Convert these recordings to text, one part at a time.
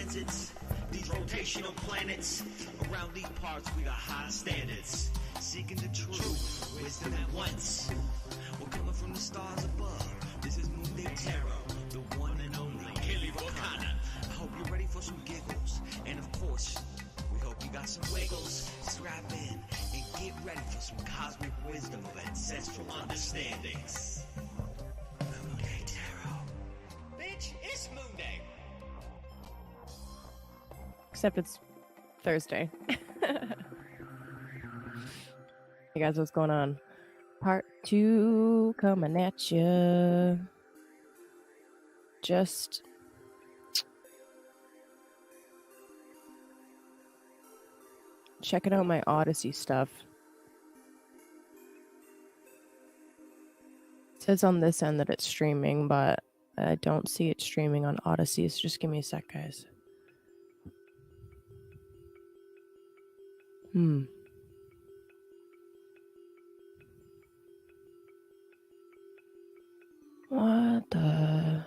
transits, these rotational planets. Around these parts we got high standards, seeking the truth, wisdom at once. We're coming from the stars above. This is Moon Day Tarot, the one and only Kelly Volcana. I hope you're ready for some giggles, and of course, we hope you got some wiggles. Strap in and get ready for some cosmic wisdom of ancestral understandings. Moon Day Tarot. Bitch, it's Moon Day. Except it's Thursday. Hey guys, what's going on? Part 2 coming at you. Just checking out my Odyssey stuff. It says on this end that it's streaming, but I don't see it streaming on Odyssey, so just give me a sec, guys. What the...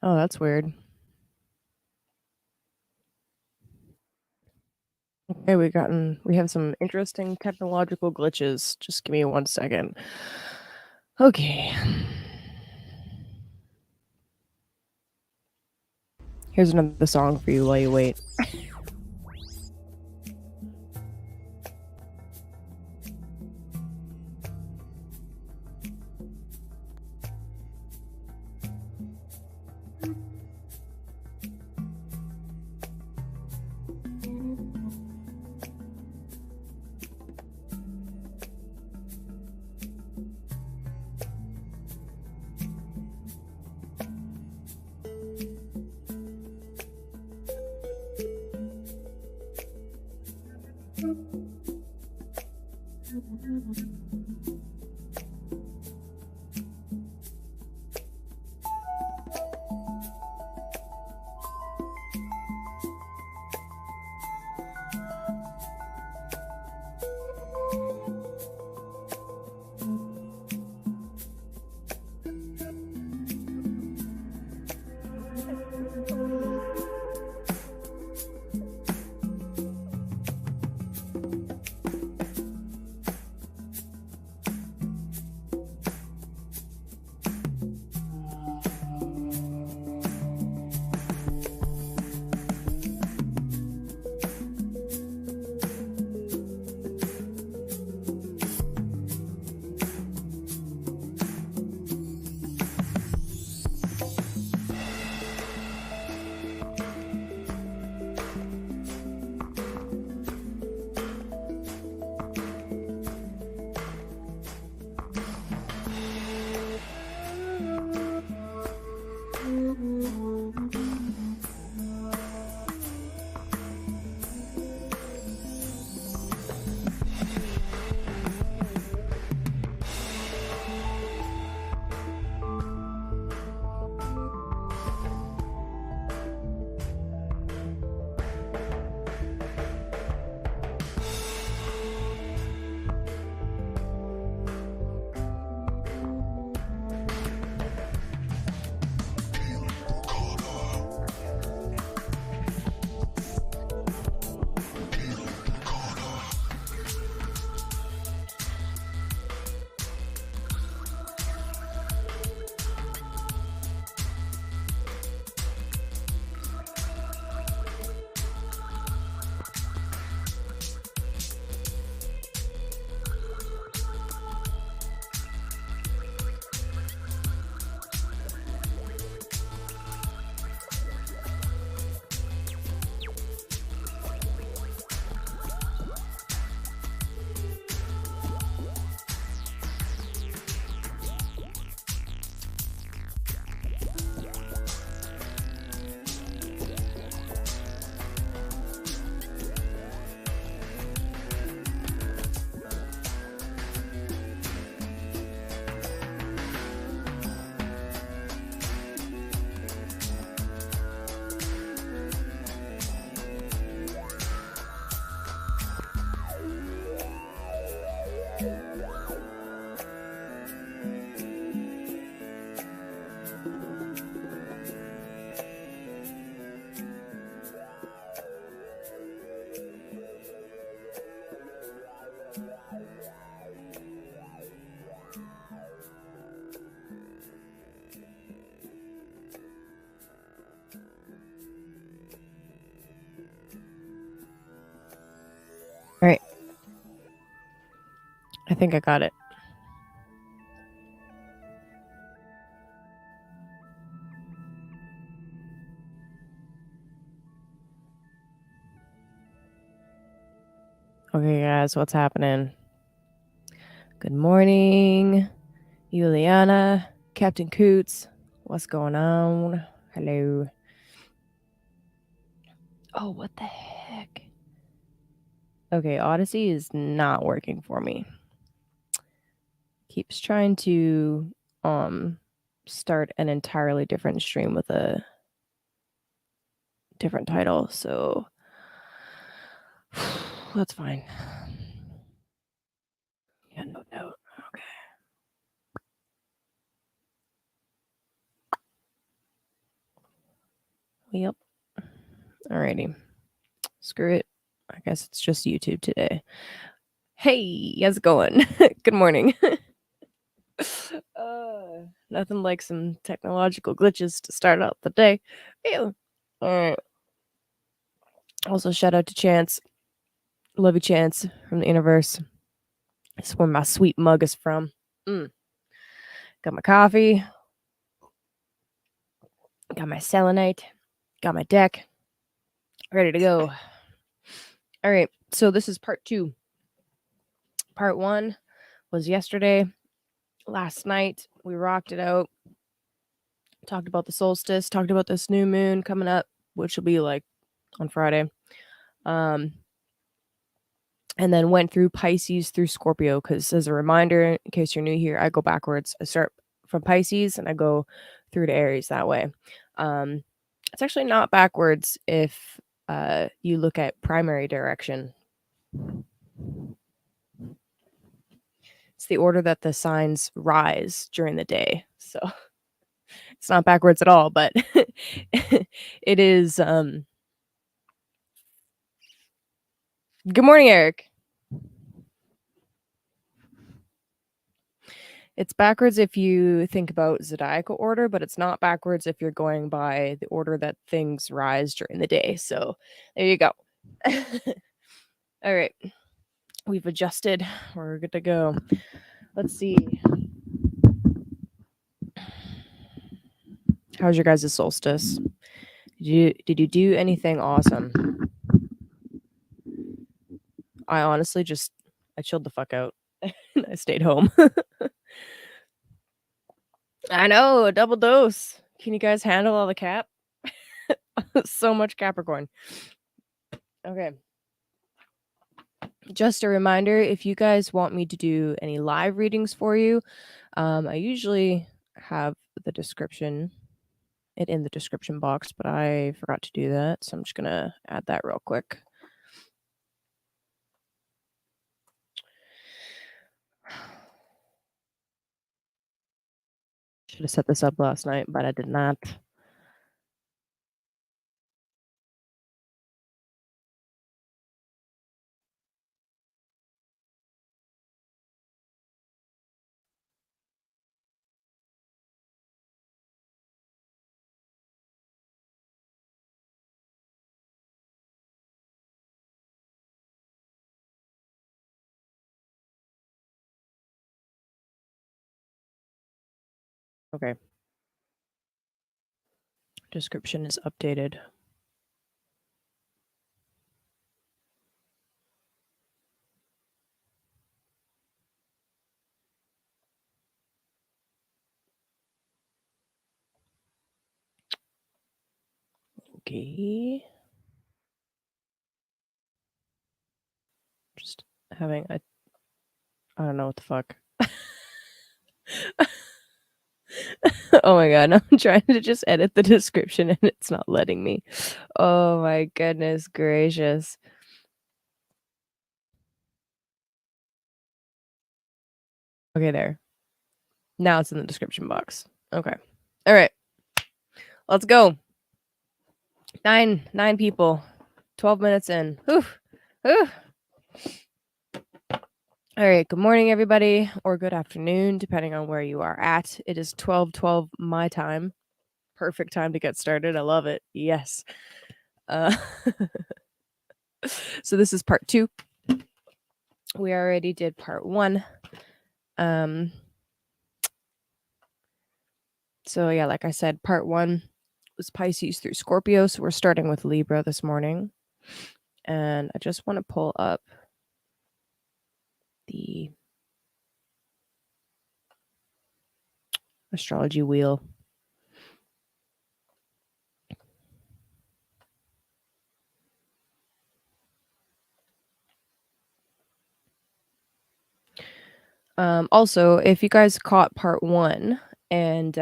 Oh, that's weird. Okay, we have some interesting technological glitches. Just give me 1 second. Okay. Here's another song for you while you wait. think I got it. Okay, guys, what's happening? Good morning, Juliana, Captain Coots. What's going on? Hello. Oh, what the heck? Okay, Odyssey is not working for me. Keeps trying to start an entirely different stream with a different title, so that's fine. Yeah, no doubt. Okay. Yep. Alrighty. Screw it. I guess it's just YouTube today. Hey, how's it going? Good morning. Nothing like some technological glitches to start out the day. Ew. Alright. Also, shout out to Chance. Love you, Chance, from the universe. That's where my sweet mug is from. Got my coffee. Got my selenite. Got my deck. Ready to go. All right. So this is part 2. Part 1 was yesterday. Last night, we rocked it out. Talked about the solstice. Talked about this new moon coming up, which will be like on Friday. And then went through Pisces through Scorpio, because as a reminder, in case you're new here, I go backwards. I start from Pisces and I go through to Aries that way. It's actually not backwards if you look at primary direction. It's the order that the signs rise during the day. So it's not backwards at all, but it is. Good morning, Eric. It's backwards if you think about zodiacal order, but it's not backwards if you're going by the order that things rise during the day. So there you go. All right. We've adjusted. We're good to go. Let's see. How's your guys' solstice? Did you do anything awesome? I honestly I chilled the fuck out. I stayed home. I know, a double dose. Can you guys handle all the cap? So much Capricorn. Okay. Just a reminder, if you guys want me to do any live readings for you, I usually have the description, in the description box, but I forgot to do that. So I'm just going to add that real quick. Should have set this up last night, but I did not. Okay. Description is updated. Okay. Just having I don't know what the fuck. Oh my god, I'm trying to just edit the description and it's not letting me. Oh my goodness gracious. Okay, there. Now it's in the description box. Okay. All right. Let's go. Nine people. 12 minutes in. Whew. Whew. All right. Good morning, everybody, or good afternoon, depending on where you are at. It is 12:12 my time. Perfect time to get started. I love it. Yes. So this is part 2. We already did part 1. So yeah, like I said, part 1 was Pisces through Scorpio. So we're starting with Libra this morning. And I just want to pull up the astrology wheel. Also, if you guys caught part 1 and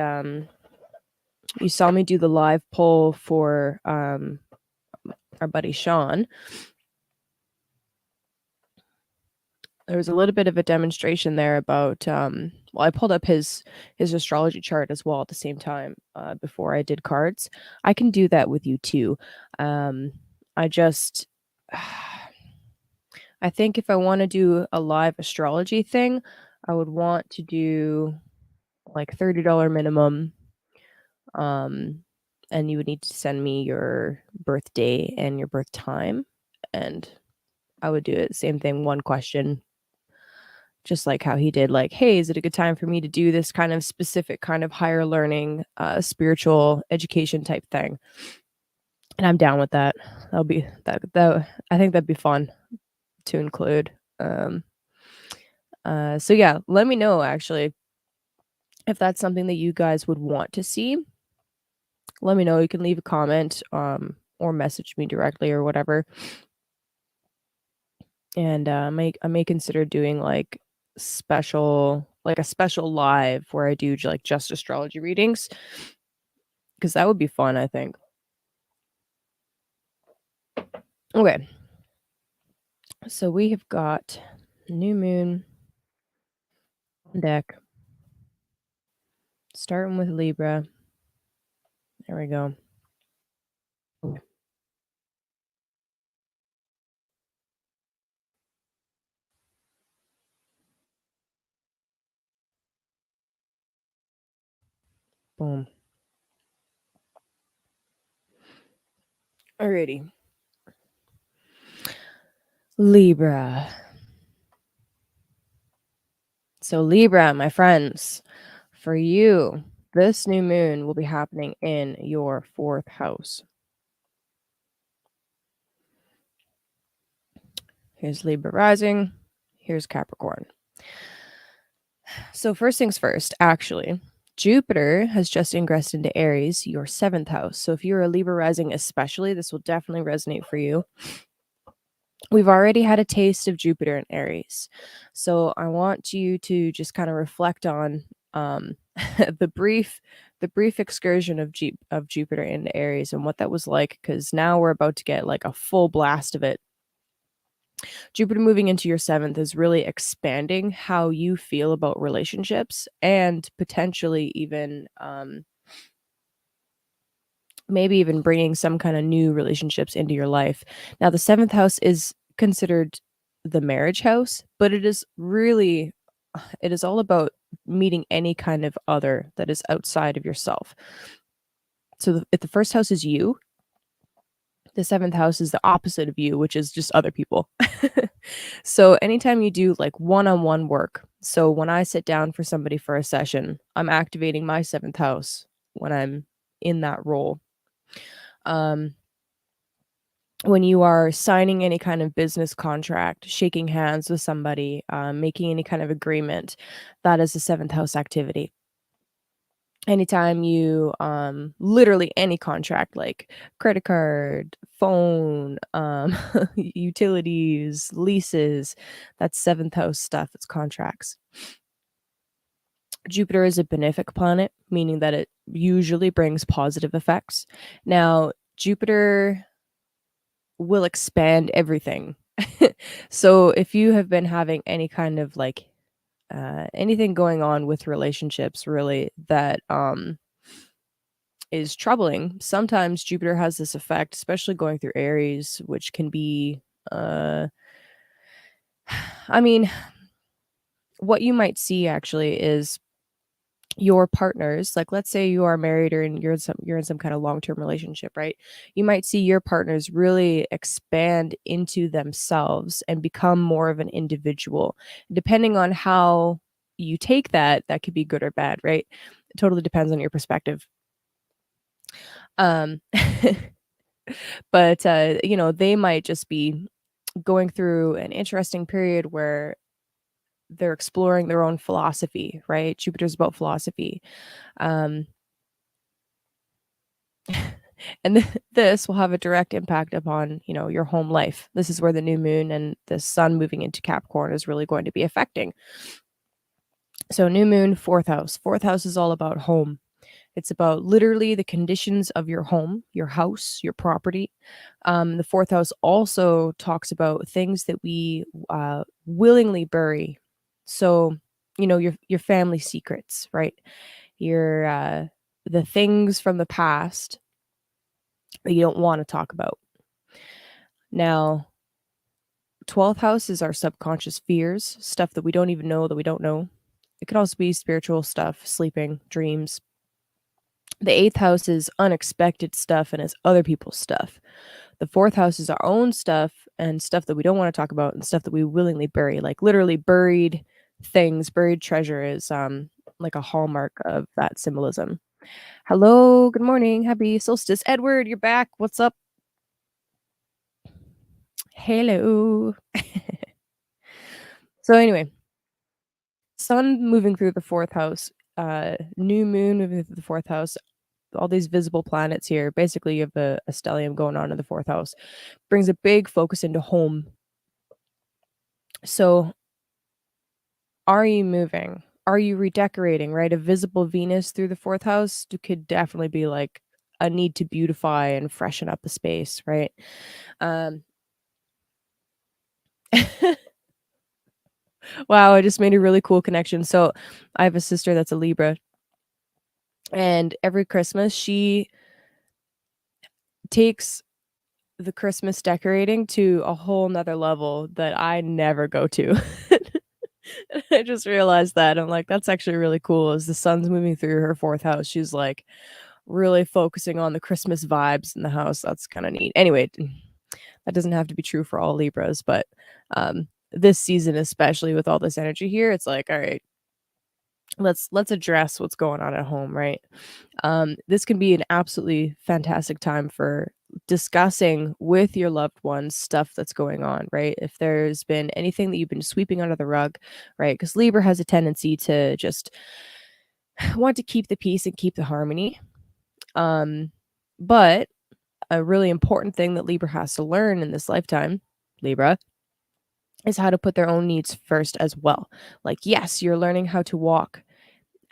you saw me do the live poll for our buddy Sean, there was a little bit of a demonstration there about I pulled up his astrology chart as well at the same time before I did cards. I can do that with you too. I just I think if I want to do a live astrology thing, I would want to do like $30 minimum. And you would need to send me your birthday and your birth time, and I would do it same thing, one question, just like how he did, like, hey, is it a good time for me to do this kind of specific kind of higher learning spiritual education type thing? And I'm down with that. That'll be that I think that'd be fun to include. So yeah, let me know actually if that's something that you guys would want to see. Let me know. You can leave a comment or message me directly or whatever. And I may consider doing like a special live where I do like just astrology readings, because that would be fun, I think. Okay. So we have got new moon on deck. Starting with Libra. There we go. Okay. Boom. Alrighty. Libra. So Libra, my friends, for you, this new moon will be happening in your 4th house. Here's Libra rising. Here's Capricorn. So first things first, actually, Jupiter has just ingressed into Aries, your 7th house. So if you're a Libra rising especially, this will definitely resonate for you. We've already had a taste of Jupiter in Aries. So I want you to just kind of reflect on the brief excursion of Jupiter into Aries and what that was like, because now we're about to get like a full blast of it. Jupiter moving into your 7th is really expanding how you feel about relationships, and potentially even maybe even bringing some kind of new relationships into your life. Now, the 7th house is considered the marriage house, but it is all about meeting any kind of other that is outside of yourself. So if the 1st house is you, the 7th house is the opposite of you, which is just other people. So anytime you do like one-on-one work, so when I sit down for somebody for a session, I'm activating my 7th house when I'm in that role. When you are signing any kind of business contract, shaking hands with somebody, making any kind of agreement, that is a 7th house activity. Anytime you literally any contract, like credit card, phone, utilities, leases, that's 7th house stuff. It's contracts. Jupiter is a benefic planet, meaning that it usually brings positive effects. Now, Jupiter will expand everything. So if you have been having any kind of like anything going on with relationships really that is troubling, sometimes Jupiter has this effect, especially going through Aries, which can be I mean, what you might see actually is your partners, like let's say you are married or you're in some kind of long-term relationship, right? You might see your partners really expand into themselves and become more of an individual, depending on how you take that could be good or bad, right? It totally depends on your perspective. Um, but they might just be going through an interesting period where they're exploring their own philosophy, right? Jupiter's about philosophy. Um, and this will have a direct impact upon, your home life. This is where the new moon and the sun moving into Capricorn is really going to be affecting. So new moon, fourth house. Fourth house is all about home. It's about literally the conditions of your home, your house, your property. The fourth house also talks about things that we willingly bury. So, your family secrets, right? Your the things from the past that you don't want to talk about. Now, 12th house is our subconscious fears, stuff that we don't even know that we don't know. It could also be spiritual stuff, sleeping, dreams. The 8th house is unexpected stuff and it's other people's stuff. The 4th house is our own stuff and stuff that we don't want to talk about and stuff that we willingly bury. Like literally buried things, buried treasure is like a hallmark of that symbolism. Hello, good morning. Happy solstice. Edward, you're back. What's up? Hello. So anyway, sun moving through the 4th house, new moon moving through the 4th house, all these visible planets here. Basically, you have a stellium going on in the 4th house. Brings a big focus into home. So, are you moving? Are you redecorating, right? A visible Venus through the 4th house could definitely be like a need to beautify and freshen up the space, right? Um, wow, I just made a really cool connection. So, I have a sister that's a Libra, and every Christmas she takes the Christmas decorating to a whole nother level that I never go to. I just realized that. I'm like, that's actually really cool. As the sun's moving through her 4th house, she's like really focusing on the Christmas vibes in the house. That's kind of neat. Anyway, that doesn't have to be true for all Libras, but this season, especially with all this energy here, it's like, all right, let's address what's going on at home, right? This can be an absolutely fantastic time for discussing with your loved ones stuff that's going on, right? If there's been anything that you've been sweeping under the rug, right? Because Libra has a tendency to just want to keep the peace and keep the harmony. But a really important thing that Libra has to learn in this lifetime, Libra, is how to put their own needs first as well. Like, yes, you're learning how to walk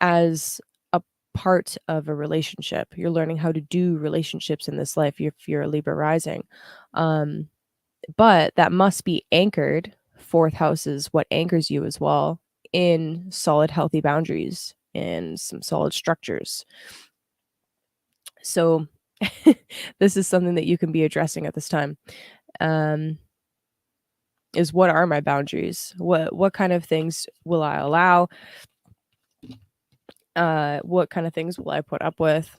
as a part of a relationship. You're learning how to do relationships in this life if you're a Libra rising. But that must be anchored. 4th house is what anchors you as well in solid, healthy boundaries and some solid structures. So this is something that you can be addressing at this time. Is what are my boundaries? What kind of things will I allow? What kind of things will I put up with?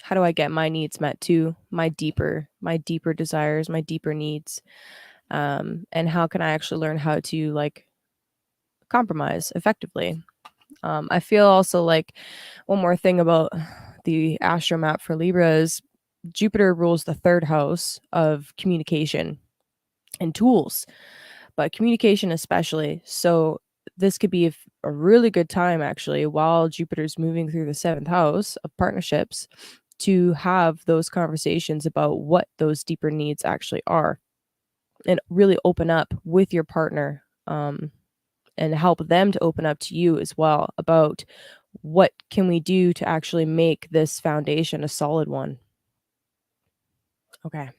How do I get my needs met too? My deeper desires, my deeper needs. And how can I actually learn how to like compromise effectively? I feel also like one more thing about the astro map for Libra is Jupiter rules the 3rd house of communication and tools, but communication especially. So this could be a really good time actually while Jupiter's moving through the 7th house of partnerships to have those conversations about what those deeper needs actually are and really open up with your partner, and help them to open up to you as well about what can we do to actually make this foundation a solid one. Okay.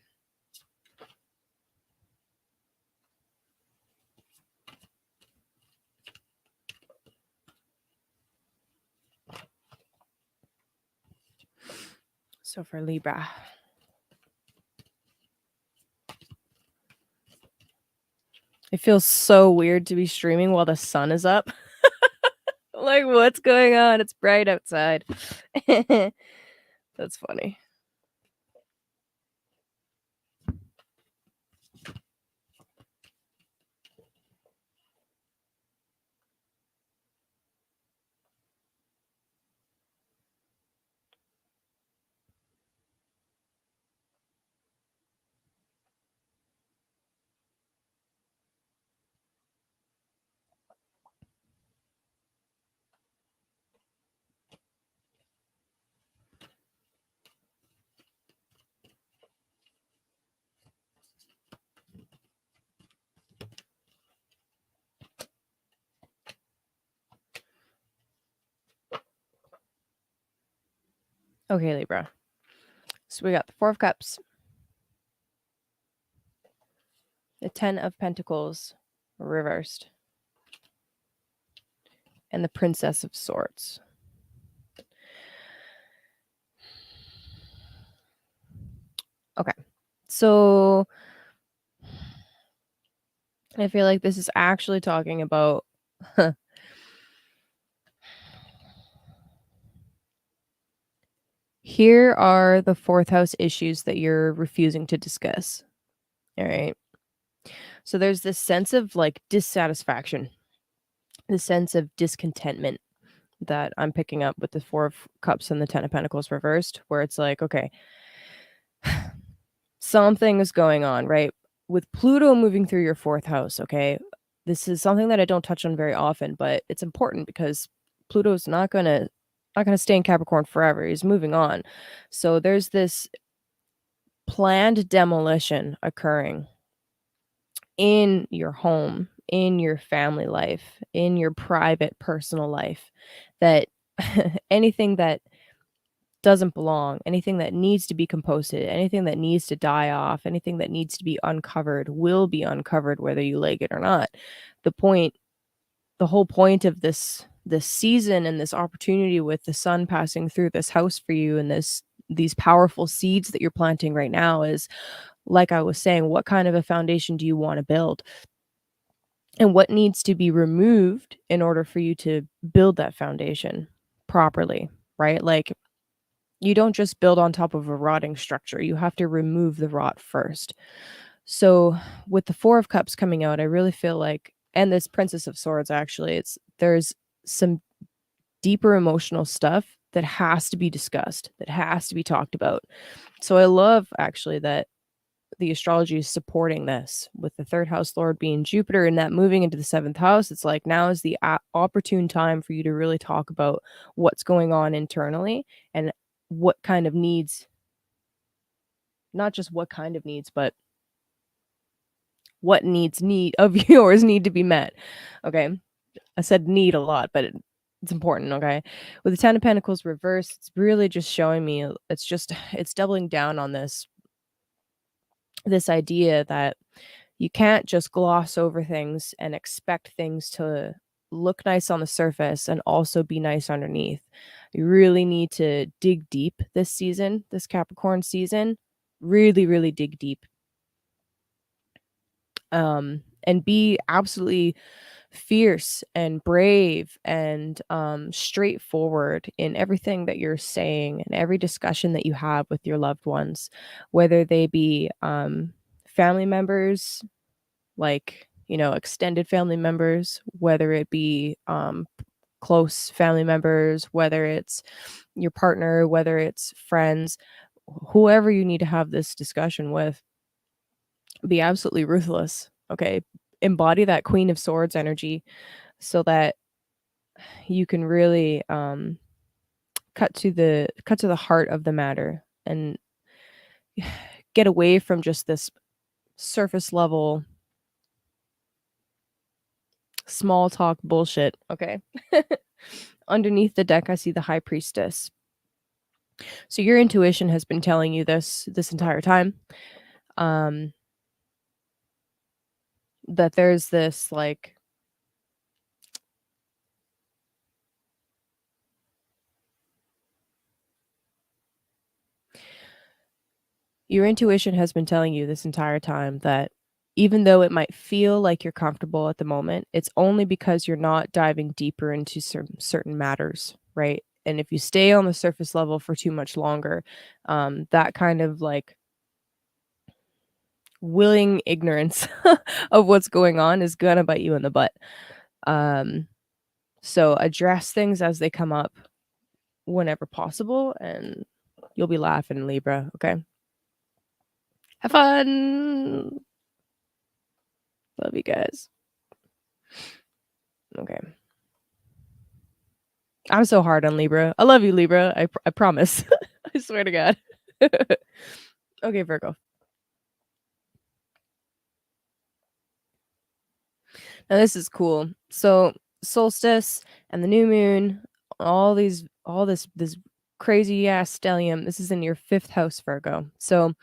So for Libra, it feels so weird to be streaming while the sun is up. Like, what's going on? It's bright outside. That's funny. Okay, Libra. So we got the Four of Cups, the Ten of Pentacles reversed, and the Princess of Swords. Okay. So I feel like this is actually talking about here are the fourth house issues that you're refusing to discuss. All right. So there's this sense of like dissatisfaction, the sense of discontentment that I'm picking up with the Four of Cups and the Ten of Pentacles reversed, where it's like, okay, something is going on, right? With Pluto moving through your fourth house, okay? This is something that I don't touch on very often, but it's important because Pluto's not gonna stay in Capricorn forever. He's moving on. So there's this planned demolition occurring in your home, in your family life, in your private personal life, that anything that doesn't belong, anything that needs to be composted, anything that needs to die off, anything that needs to be uncovered will be uncovered whether you like it or not. The point the whole point of this season and this opportunity with the sun passing through this house for you and these powerful seeds that you're planting right now is, like I was saying, what kind of a foundation do you want to build? And what needs to be removed in order for you to build that foundation properly, right? Like, you don't just build on top of a rotting structure. You have to remove the rot first. So with the Four of Cups coming out, I really feel like, and this Princess of Swords, actually, there's some deeper emotional stuff that has to be discussed, that has to be talked about. So I love actually that the astrology is supporting this with the third house lord being Jupiter and that moving into the seventh house. It's like now is the opportune time for you to really talk about what's going on internally and what kind of needs, not just what kind of needs, but what need of yours need to be met. Okay. I said need a lot, but it's important. Okay. With the Ten of Pentacles reversed, it's really just showing me, it's doubling down on this idea that you can't just gloss over things and expect things to look nice on the surface and also be nice underneath. You really need to dig deep this season, this Capricorn season. Really, really dig deep. And be absolutely fierce and brave and straightforward in everything that you're saying and every discussion that you have with your loved ones, whether they be family members, like, extended family members, whether it be close family members, whether it's your partner, whether it's friends, whoever you need to have this discussion with, be absolutely ruthless. Okay. Embody that Queen of Swords energy so that you can really cut to the heart of the matter and get away from just this surface level small talk bullshit. Okay. Underneath the deck, I see the High Priestess. So your intuition has been telling you this entire time, that there's this like your intuition has been telling you this entire time that even though it might feel like you're comfortable at the moment, it's only because you're not diving deeper into certain matters, right? And if you stay on the surface level for too much longer, that kind of like willing ignorance of what's going on is gonna bite you in the butt. So address things as they come up whenever possible, and you'll be laughing, Libra. Okay. Have fun. Love you guys. Okay. I'm so hard on Libra. I love you, Libra. I promise. I swear to God. Okay, Virgo. Now this is cool. So solstice and the new moon, all this crazy ass stellium. This is in your 5th house, Virgo. So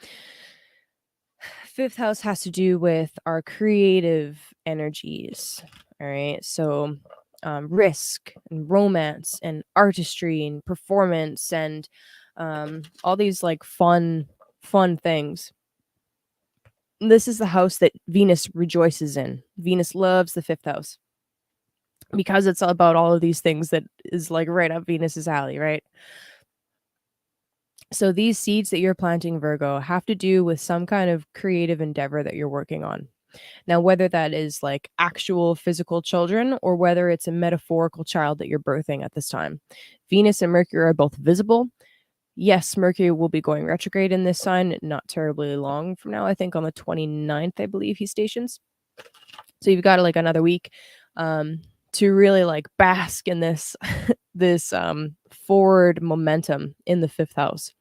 5th house has to do with our creative energies. All right. So risk and romance and artistry and performance and all these like fun things. This is the house that Venus rejoices in. Venus loves the 5th house because it's about all of these things that is like right up Venus's alley, right? So these seeds that you're planting, Virgo, have to do with some kind of creative endeavor that you're working on. Now, whether that is like actual physical children or whether it's a metaphorical child that you're birthing at this time, Venus and Mercury are both visible. Yes, Mercury will be going retrograde in this sign not terribly long from now. I think on the 29th, I believe he stations. So you've got like another week to really like bask in this this forward momentum in the 5th house.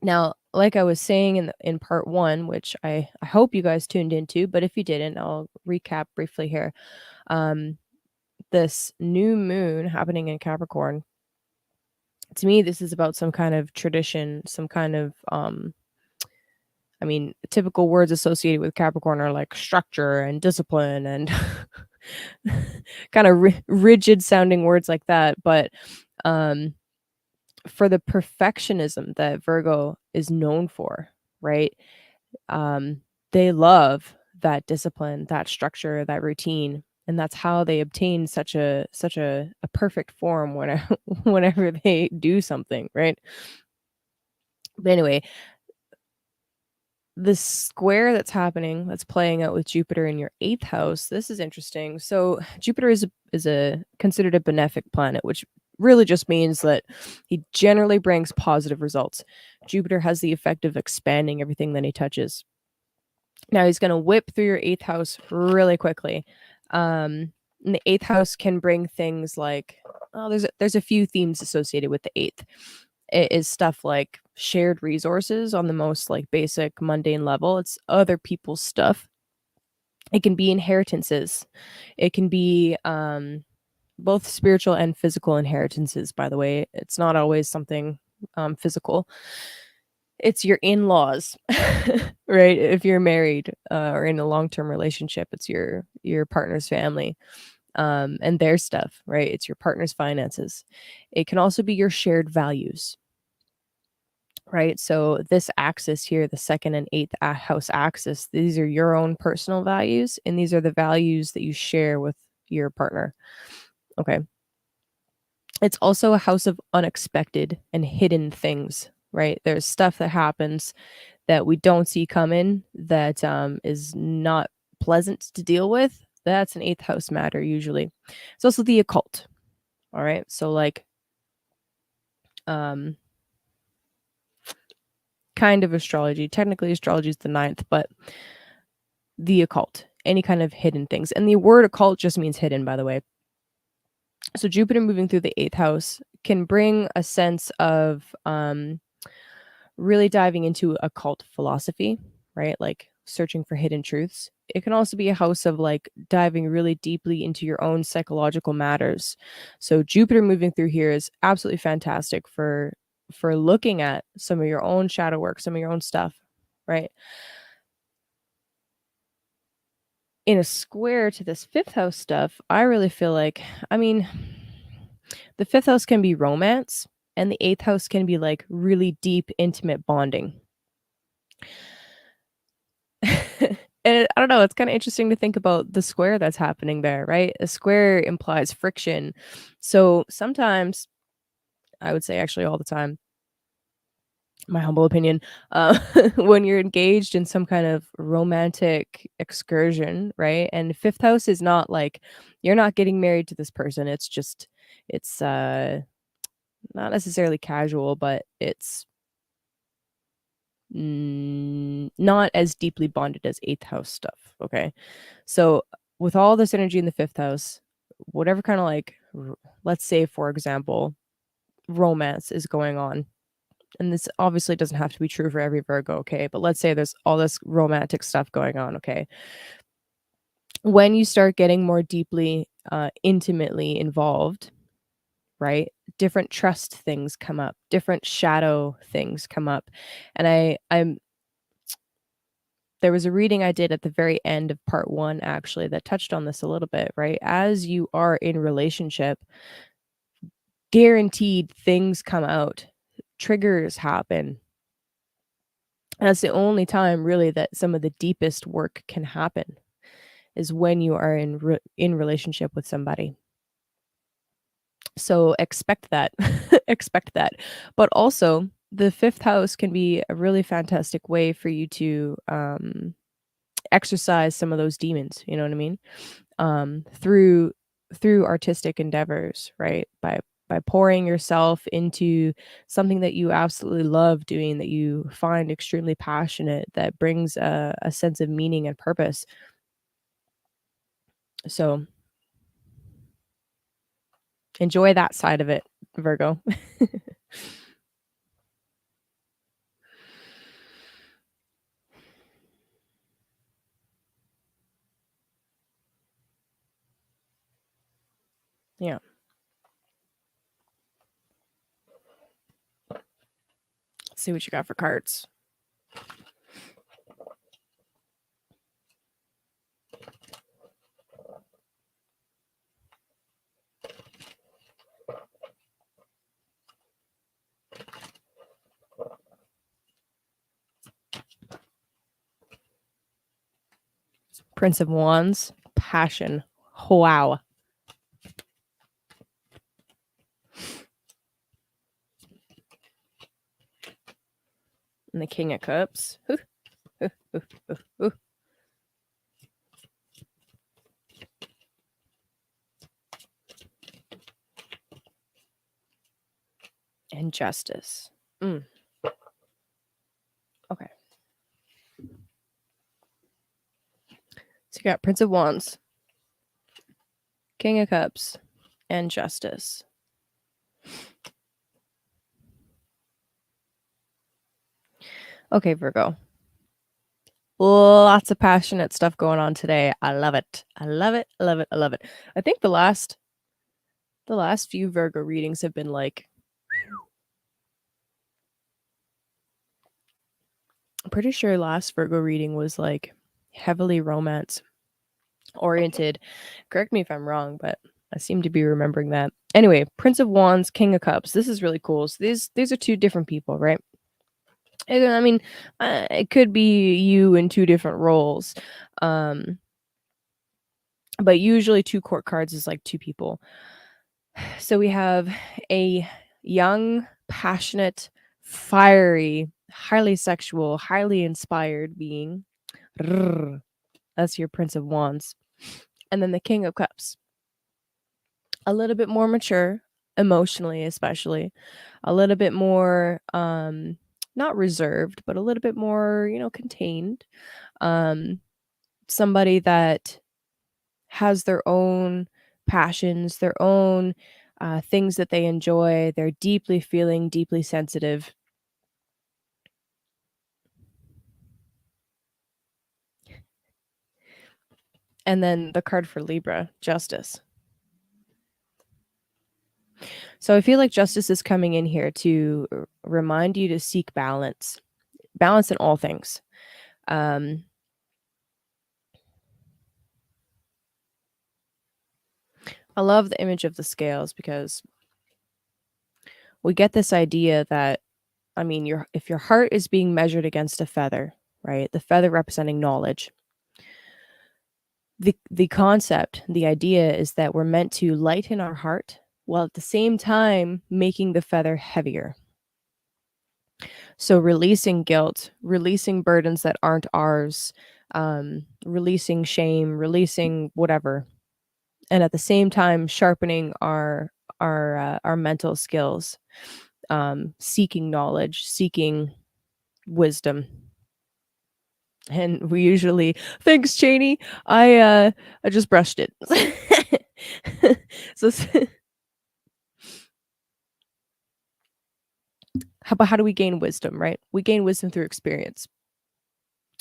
Now, like I was saying in part 1, which I hope you guys tuned into, but if you didn't, I'll recap briefly here. This new moon happening in Capricorn, to me, this is about some kind of tradition, some kind of I mean, typical words associated with Capricorn are like structure and discipline and kind of rigid sounding words like that. But for the perfectionism that Virgo is known for, right? They love that discipline, that structure, that routine. And that's how they obtain such a perfect form whenever they do something, right? But anyway, the square that's happening, that's playing out with Jupiter in your 8th house, this is interesting. So Jupiter is a considered a benefic planet, which really just means that he generally brings positive results. Jupiter has the effect of expanding everything that he touches. Now he's going to whip through your 8th house really quickly. And the 8th house can bring things like, oh, there's a few themes associated with the 8th. It is stuff like shared resources on the most like basic mundane level. It's other people's stuff. It can be inheritances. It can be both spiritual and physical inheritances, by the way. It's not always something physical. It's your in-laws, right? If you're married or in a long-term relationship, it's your partner's family and their stuff, right? It's your partner's finances. It can also be your shared values, right? So this axis here, the 2nd and 8th house axis, these are your own personal values, and these are the values that you share with your partner. Okay. It's also a house of unexpected and hidden things, right? There's stuff that happens that we don't see coming that is not pleasant to deal with. That's an 8th house matter usually. It's also the occult. All right. So like kind of astrology. Technically astrology is the 9th, but the occult, any kind of hidden things. And the word occult just means hidden, by the way. So Jupiter moving through the 8th house can bring a sense of really diving into occult philosophy, right? Like searching for hidden truths. It can also be a house of like diving really deeply into your own psychological matters. So Jupiter moving through here is absolutely fantastic for looking at some of your own shadow work, some of your own stuff, right? In a square to this 5th house stuff, I really feel like, I mean, the 5th house can be romance and the 8th house can be like really deep, intimate bonding. And I don't know, it's kind of interesting to think about the square that's happening there, right? A square implies friction. So sometimes, I would say actually all the time, my humble opinion, when you're engaged in some kind of romantic excursion, right? And 5th house is not like you're not getting married to this person. It's just, it's not necessarily casual, but it's not as deeply bonded as 8th house stuff. Okay. So with all this energy in the 5th house, whatever kind of like, let's say, for example, romance is going on. And this obviously doesn't have to be true for every Virgo, okay? But let's say there's all this romantic stuff going on, okay? When you start getting more deeply, intimately involved, right? Different trust things come up, different shadow things come up. And I'm there was a reading I did at the very end of part 1 actually that touched on this a little bit, right? As you are in relationship, guaranteed things come out, triggers happen. And that's the only time really that some of the deepest work can happen is when you are in relationship with somebody. So expect that. Expect that. But also, the 5th house can be a really fantastic way for you to exercise some of those demons, you know what I mean? Through artistic endeavors, right? By pouring yourself into something that you absolutely love doing, that you find extremely passionate, that brings a sense of meaning and purpose. So enjoy that side of it, Virgo. Yeah. Let's see what you got for cards. Prince of Wands, passion. Wow. And the King of Cups. And Justice. Okay. So you got Prince of Wands, King of Cups, and Justice. Okay, Virgo. Lots of passionate stuff going on today. I love it. I love it. I love it. I love it. I think the last few Virgo readings have been like, I'm pretty sure last Virgo reading was like heavily romance oriented. Correct me if I'm wrong, but I seem to be remembering that. Anyway, Prince of Wands, King of Cups. This is really cool. So these are two different people, right? I mean, it could be you in two different roles. But usually 2 court cards is like 2 people. So we have a young, passionate, fiery, highly sexual, highly inspired being. That's your Prince of Wands. And then the King of Cups. A little bit more mature, emotionally especially. A little bit more not reserved, but a little bit more, contained. Somebody that has their own passions, their own things that they enjoy. They're deeply feeling, deeply sensitive. And then the card for Libra, Justice. So I feel like Justice is coming in here to remind you to seek balance in all things. I love the image of the scales because we get this idea that, I mean, if your heart is being measured against a feather, right? The feather representing knowledge. The concept, the idea is that we're meant to lighten our heart while at the same time making the feather heavier. So releasing guilt, releasing burdens that aren't ours, releasing shame, releasing whatever, and at the same time sharpening our mental skills, seeking knowledge, seeking wisdom. And we usually, thanks, Cheney. I just brushed it. So how do we gain wisdom, right? We gain wisdom through experience.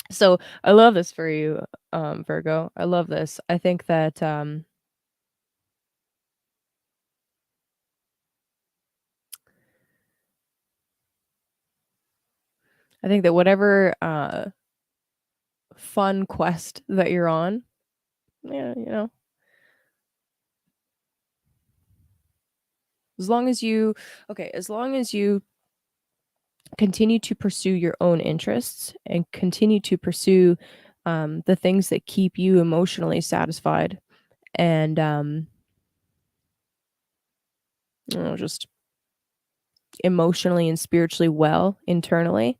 So I love this for you, Virgo. I love this. I think that I think that whatever fun quest that you're on, yeah, as long as you continue to pursue your own interests and continue to pursue the things that keep you emotionally satisfied and just emotionally and spiritually well internally,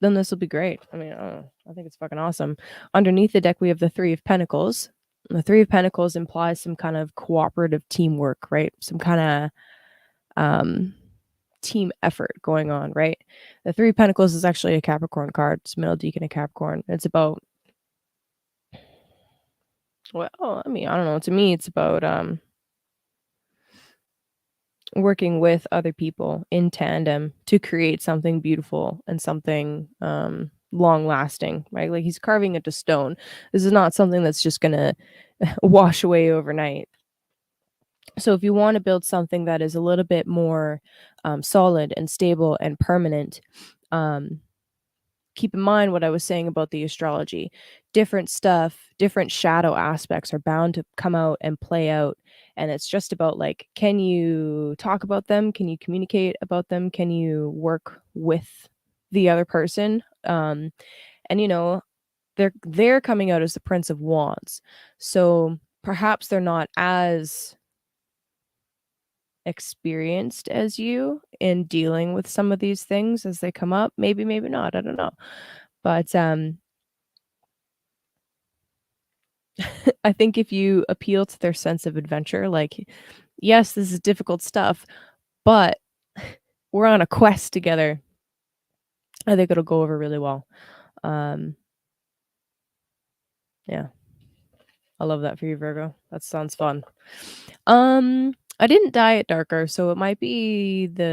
then this will be great. I mean, I don't know. I think it's fucking awesome. Underneath the deck, we have the Three of Pentacles. The Three of Pentacles implies some kind of cooperative teamwork, right? Some kind of team effort going on, right? The Three of Pentacles is actually a Capricorn card. It's Middle Deacon of Capricorn. It's about, well, I mean, I don't know. To me, it's about working with other people in tandem to create something beautiful and something long lasting, right? Like he's carving it to stone. This is not something that's just gonna wash away overnight. So if you want to build something that is a little bit more solid and stable and permanent, um, keep in mind what I was saying about the astrology. Different stuff, different shadow aspects are bound to come out and play out. And it's just about like, can you talk about them? Can you communicate about them? Can you work with the other person? And they're coming out as the Prince of Wands. So perhaps they're not as experienced as you in dealing with some of these things as they come up. Maybe, maybe not. I don't know. But I think if you appeal to their sense of adventure, like, yes, this is difficult stuff, but we're on a quest together. I think it'll go over really well. Yeah. I love that for you, Virgo. That sounds fun. I didn't dye it darker, so it might be the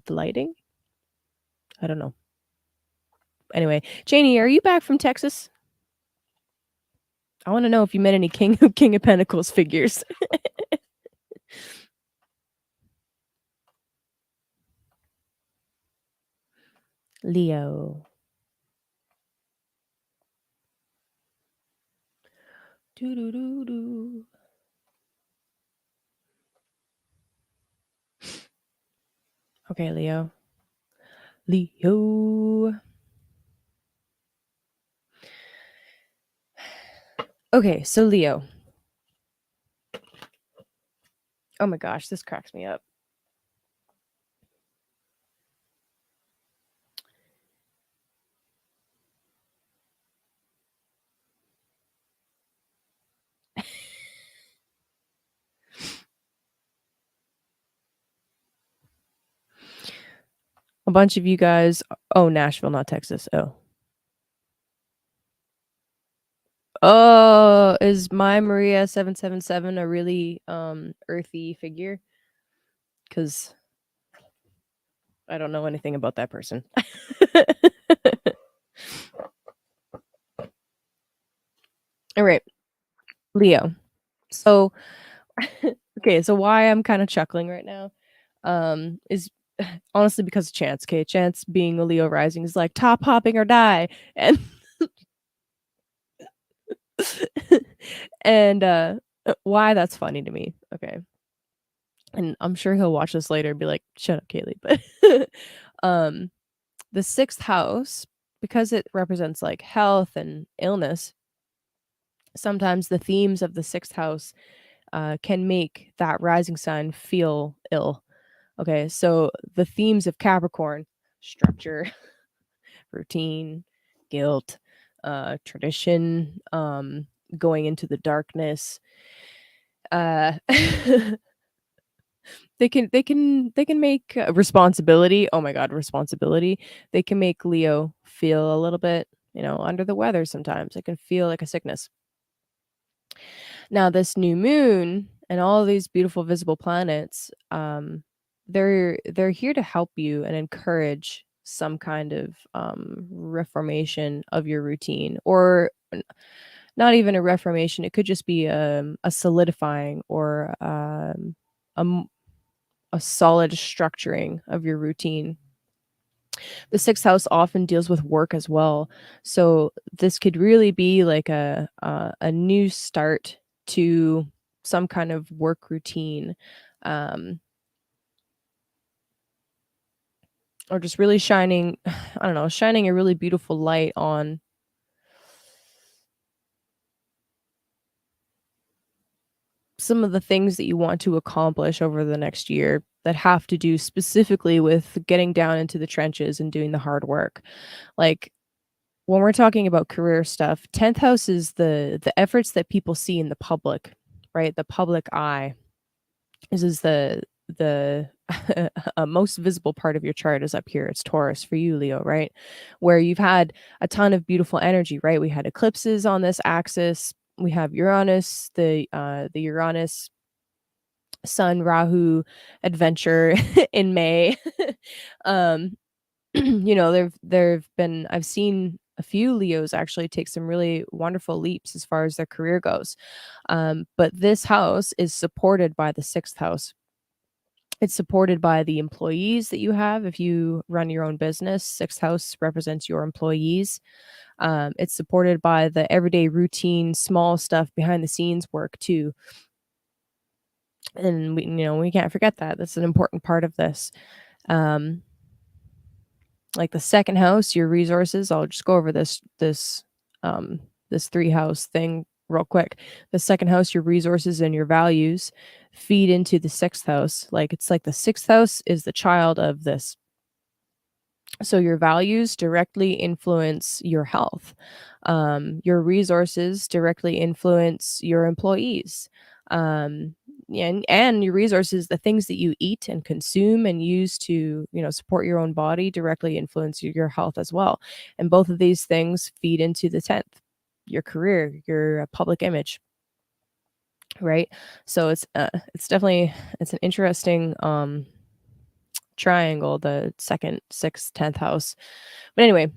lighting. I don't know. Anyway, Janie, are you back from Texas? I want to know if you met any King of Pentacles figures. Leo. Doo-doo-doo-doo. Okay, Leo. Okay, so Leo. Oh my gosh, this cracks me up. A bunch of you guys. Oh, Nashville, not Texas. Oh, is my Maria 777 a really earthy figure? Because I don't know anything about that person. All right, Leo. So, okay, so why I'm kind of chuckling right now is honestly because of Chance. Okay, Chance being a Leo rising is like top hopping or die, and and why that's funny to me. Okay, and I'm sure he'll watch this later and be like, "Shut up, Kaylee." But the sixth house, because it represents like health and illness, sometimes the themes of the sixth house can make that rising sign feel ill. Okay, so the themes of Capricorn: structure, routine, guilt, tradition, going into the darkness. They can make responsibility. Oh my god, responsibility. They can make Leo feel a little bit, under the weather sometimes. It can feel like a sickness. Now, this new moon and all of these beautiful visible planets, they're here to help you and encourage some kind of reformation of your routine, or not even a reformation. It could just be a solidifying or a solid structuring of your routine. The sixth house often deals with work as well. So this could really be like a new start to some kind of work routine, um, or just really shining, I don't know, shining a really beautiful light on some of the things that you want to accomplish over the next year that have to do specifically with getting down into the trenches and doing the hard work. Like when we're talking about career stuff, 10th house is the efforts that people see in the public, right? The public eye is the most visible part of your chart is up here. It's Taurus for you, Leo, right? Where you've had a ton of beautiful energy, right? We had eclipses on this axis. We have Uranus, the Uranus Sun Rahu adventure in May. um there've been I've seen a few Leos actually take some really wonderful leaps as far as their career goes. But this house is supported by the sixth house. It's supported by the employees that you have. If you run your own business, sixth house represents your employees. It's supported by the everyday routine, small stuff behind the scenes work too. And we can't forget that. That's an important part of this. Um, like the second house, your resources. I'll just go over this three house thing real quick. The second house, your resources and your values feed into the sixth house. Like it's like the sixth house is the child of this. So your values directly influence your health. Your resources directly influence your employees. Um, and your resources, the things that you eat and consume and use to, support your own body directly influence your health as well. And both of these things feed into the 10th, your career, your public image, right? So it's definitely it's an interesting triangle, the second, sixth, 10th house. But anyway,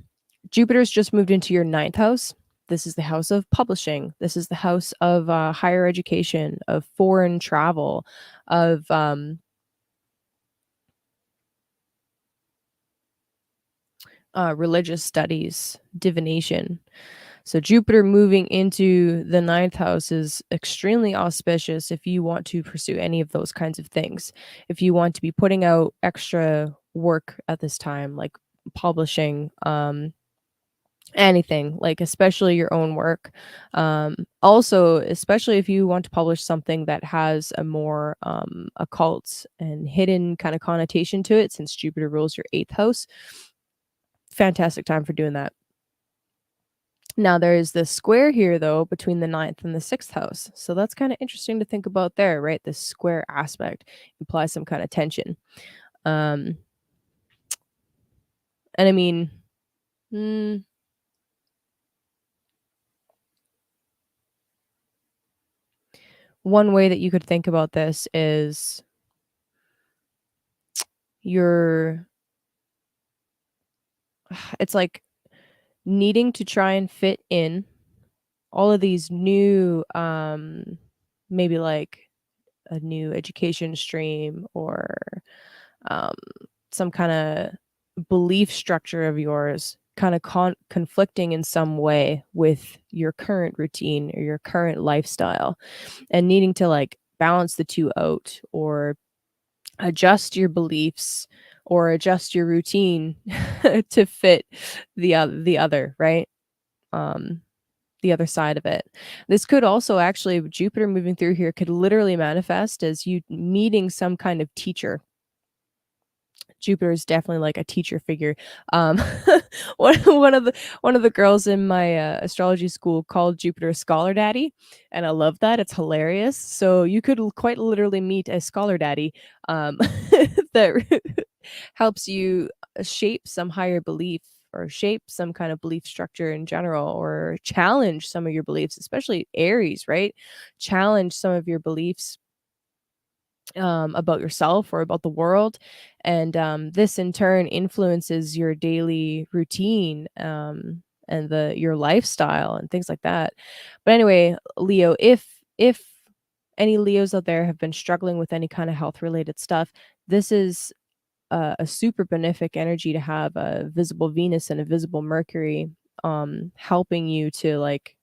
Jupiter's just moved into your ninth house. This is the house of publishing. This is the house of higher education, of foreign travel, of religious studies, divination. So Jupiter moving into the ninth house is extremely auspicious if you want to pursue any of those kinds of things. If you want to be putting out extra work at this time, like publishing, anything, like especially your own work. Also, especially if you want to publish something that has a more occult and hidden kind of connotation to it, since Jupiter rules your eighth house. Fantastic time for doing that. Now there is this square here though between the ninth and the sixth house. So that's kind of interesting to think about there, right? This square aspect implies some kind of tension. Um and I mean, mm, one way that you could think about this is you're it's like needing to try and fit in all of these new maybe like a new education stream or um some kind of belief structure of yours kind of conflicting in some way with your current routine or your current lifestyle, and needing to like balance the two out or adjust your beliefs or adjust your routine to fit the other, right? um the other side of it. This could also actually, Jupiter moving through here could literally manifest as you meeting some kind of teacher. Jupiter is definitely like a teacher figure. Um, one of the girls in my astrology school called Jupiter Scholar Daddy, and I love that. It's hilarious. So you could quite literally meet a scholar daddy um, that helps you shape some higher belief or shape some kind of belief structure in general, or challenge some of your beliefs, especially Aries, right? Challenge some of your beliefs about yourself or about the world. And this in turn influences your daily routine, and your lifestyle and things like that. But anyway, Leo, if any Leos out there have been struggling with any kind of health related stuff, this is a super benefic energy to have a visible Venus and a visible Mercury helping you to like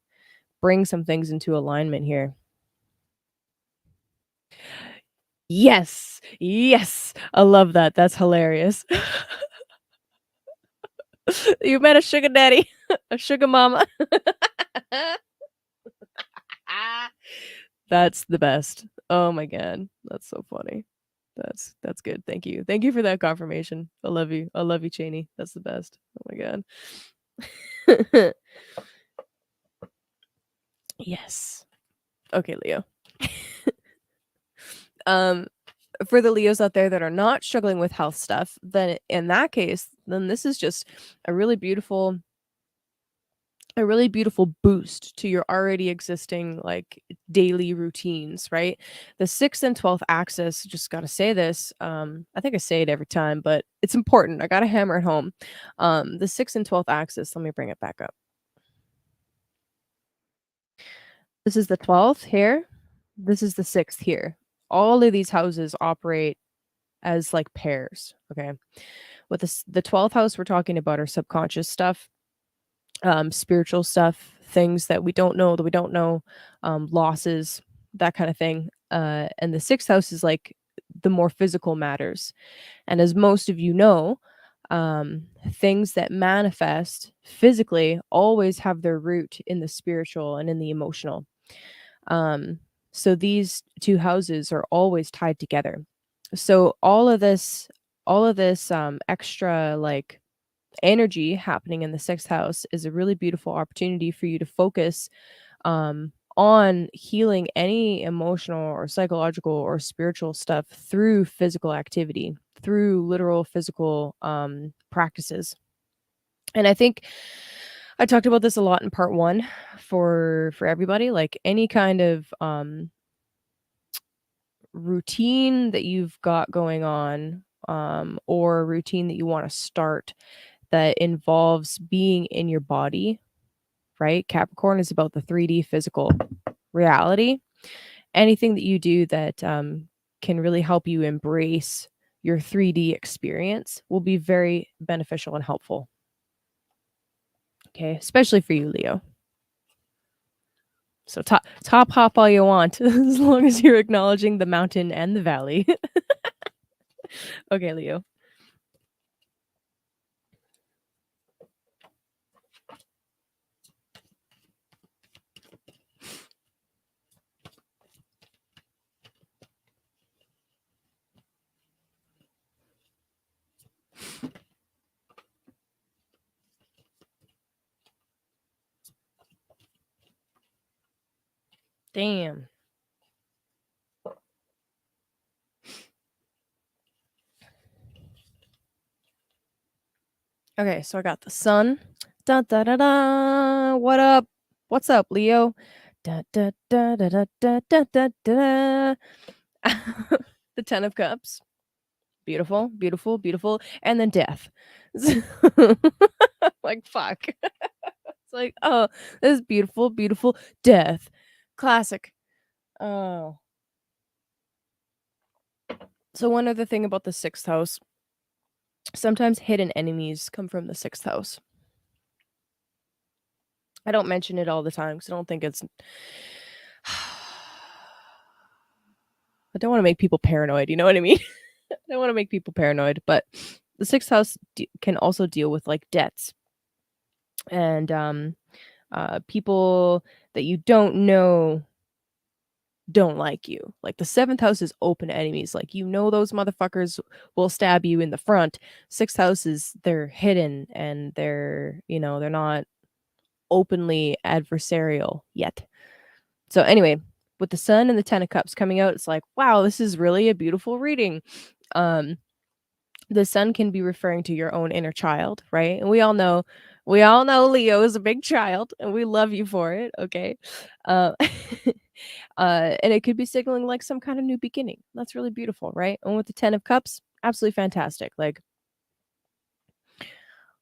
bring some things into alignment here. Yes. Yes. I love that. That's hilarious. You met a sugar daddy, a sugar mama. That's the best. Oh my god. That's so funny. That's good. Thank you. Thank you for that confirmation. I love you. I love you, Cheney. That's the best. Oh my god. Yes. Okay, Leo. Um for the Leos out there that are not struggling with health stuff, then in that case, then this is just a really beautiful boost to your already existing like daily routines, right? The 6th and 12th axis, just got to say this, I think I say it every time, but it's important. I got to hammer it home. The 6th and 12th axis, let me bring it back up. This is the 12th here. This is the 6th here. All of these houses operate as like pairs, okay? With the 12th house we're talking about our subconscious stuff, spiritual stuff, things that we don't know, losses, that kind of thing. And the 6th house is like the more physical matters. And as most of you know, things that manifest physically always have their root in the spiritual and in the emotional. So these two houses are always tied together. So all of this extra like energy happening in the 6th house is a really beautiful opportunity for you to focus on healing any emotional or psychological or spiritual stuff through physical activity, through literal physical practices. And I think I talked about this a lot in part 1 for everybody, like any kind of routine that you've got going on, or a routine that you want to start that involves being in your body, right? Capricorn is about the 3D physical reality. Anything that you do that can really help you embrace your 3D experience will be very beneficial and helpful. Okay, especially for you, Leo. So top hop all you want, as long as you're acknowledging the mountain and the valley. Okay, Leo. Damn. Okay, so I got the sun. Da da da da. What up? What's up, Leo? Da da da da da da da da da. The 10 of Cups. Beautiful, beautiful, beautiful. And then death. Like, fuck. It's like, oh, this is beautiful, beautiful. Death. Classic. Oh. So, one other thing about the 6th house, sometimes hidden enemies come from the 6th house. I don't mention it all the time because I don't think it's. I don't want to make people paranoid. You know what I mean? I don't want to make people paranoid, but the 6th house can also deal with like debts and people that you don't know don't like you. Like the 7th house is open enemies. Like those motherfuckers will stab you in the front. 6th house is they're hidden and they're not openly adversarial yet. So anyway, with the sun and the 10 of cups coming out, it's like, wow, this is really a beautiful reading. The sun can be referring to your own inner child, right? And we all know Leo is a big child and we love you for it, okay? And it could be signaling like some kind of new beginning. That's really beautiful, right? And with the 10 of cups, absolutely fantastic. Like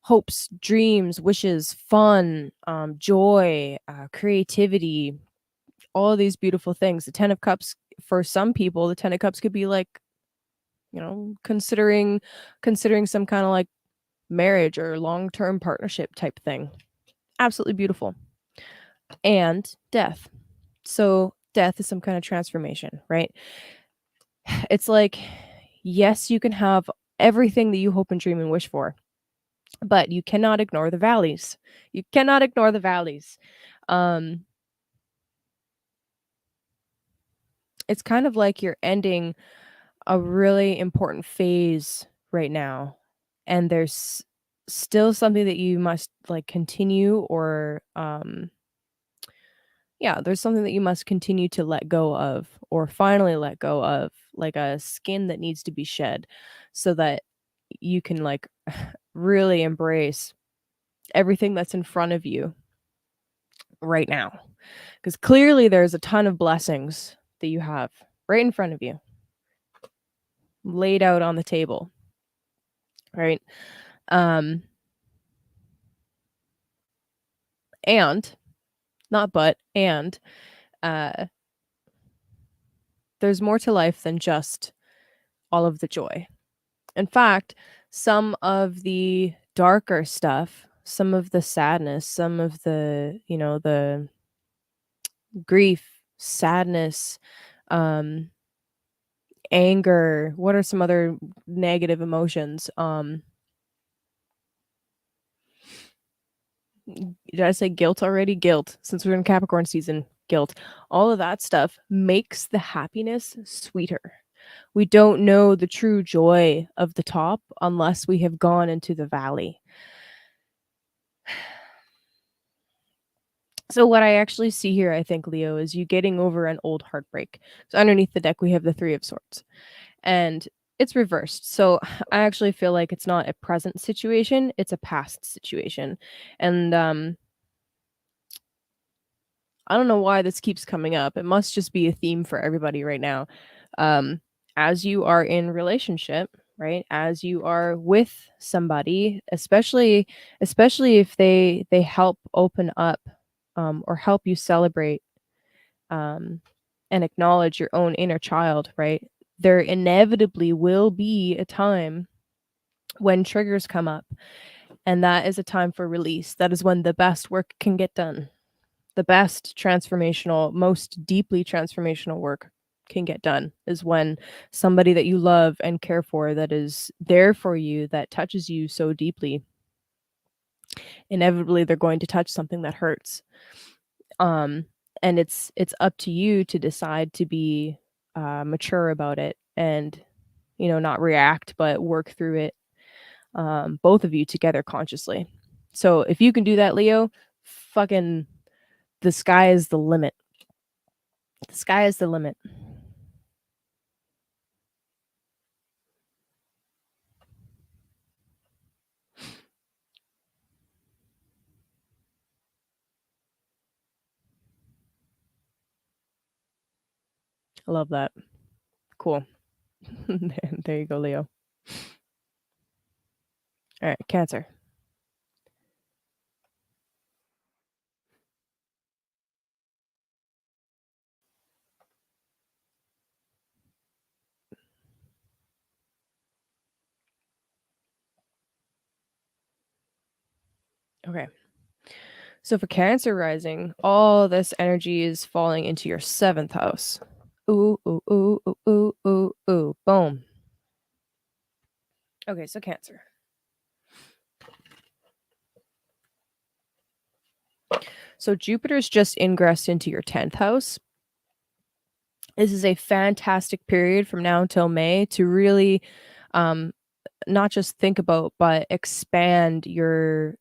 hopes, dreams, wishes, fun, joy, creativity, all of these beautiful things. The 10 of cups, for some people, the 10 of cups could be like considering some kind of like marriage or long-term partnership type thing. Absolutely beautiful. And death. So death is some kind of transformation, right? It's like, yes, you can have everything that you hope and dream and wish for, but you cannot ignore the valleys. You cannot ignore the valleys. It's kind of like you're ending a really important phase right now, and there's still something that you must like continue, or yeah, there's something that you must continue to let go of, or finally let go of, like a skin that needs to be shed so that you can like really embrace everything that's in front of you right now. Because clearly there's a ton of blessings that you have right in front of you, laid out on the table, right? Um, and not but, and uh, there's more to life than just all of the joy. In fact, some of the darker stuff, some of the sadness, some of the, the grief, sadness, um, anger, what are some other negative emotions? Did I say guilt already? Guilt. Since we're in Capricorn season, guilt. All of that stuff makes the happiness sweeter. We don't know the true joy of the top unless we have gone into the valley. So what I actually see here, I think, Leo, is you getting over an old heartbreak. So underneath the deck, we have the Three of Swords, and it's reversed. So I actually feel like it's not a present situation; it's a past situation, and I don't know why this keeps coming up. It must just be a theme for everybody right now. Um, as you are in relationship, right? As you are with somebody, especially if they help open up, or help you celebrate, um, and acknowledge your own inner child, right? There inevitably will be a time when triggers come up, and that is a time for release. That is when the best work can get done. The best transformational, most deeply transformational work can get done is when somebody that you love and care for, that is there for you, that touches you so deeply, inevitably they're going to touch something that hurts. Um, and it's up to you to decide to be mature about it, and not react but work through it, both of you together consciously. So if you can do that, Leo, fucking the sky is the limit. The sky is the limit. I love that. Cool. There you go, Leo. All right, Cancer. Okay. So for Cancer rising, all this energy is falling into your 7th house. Ooh, ooh, ooh, ooh, ooh, ooh, ooh. Boom. Okay, so Cancer. So Jupiter's just ingressed into your 10th house. This is a fantastic period from now until May to really not just think about, but expand your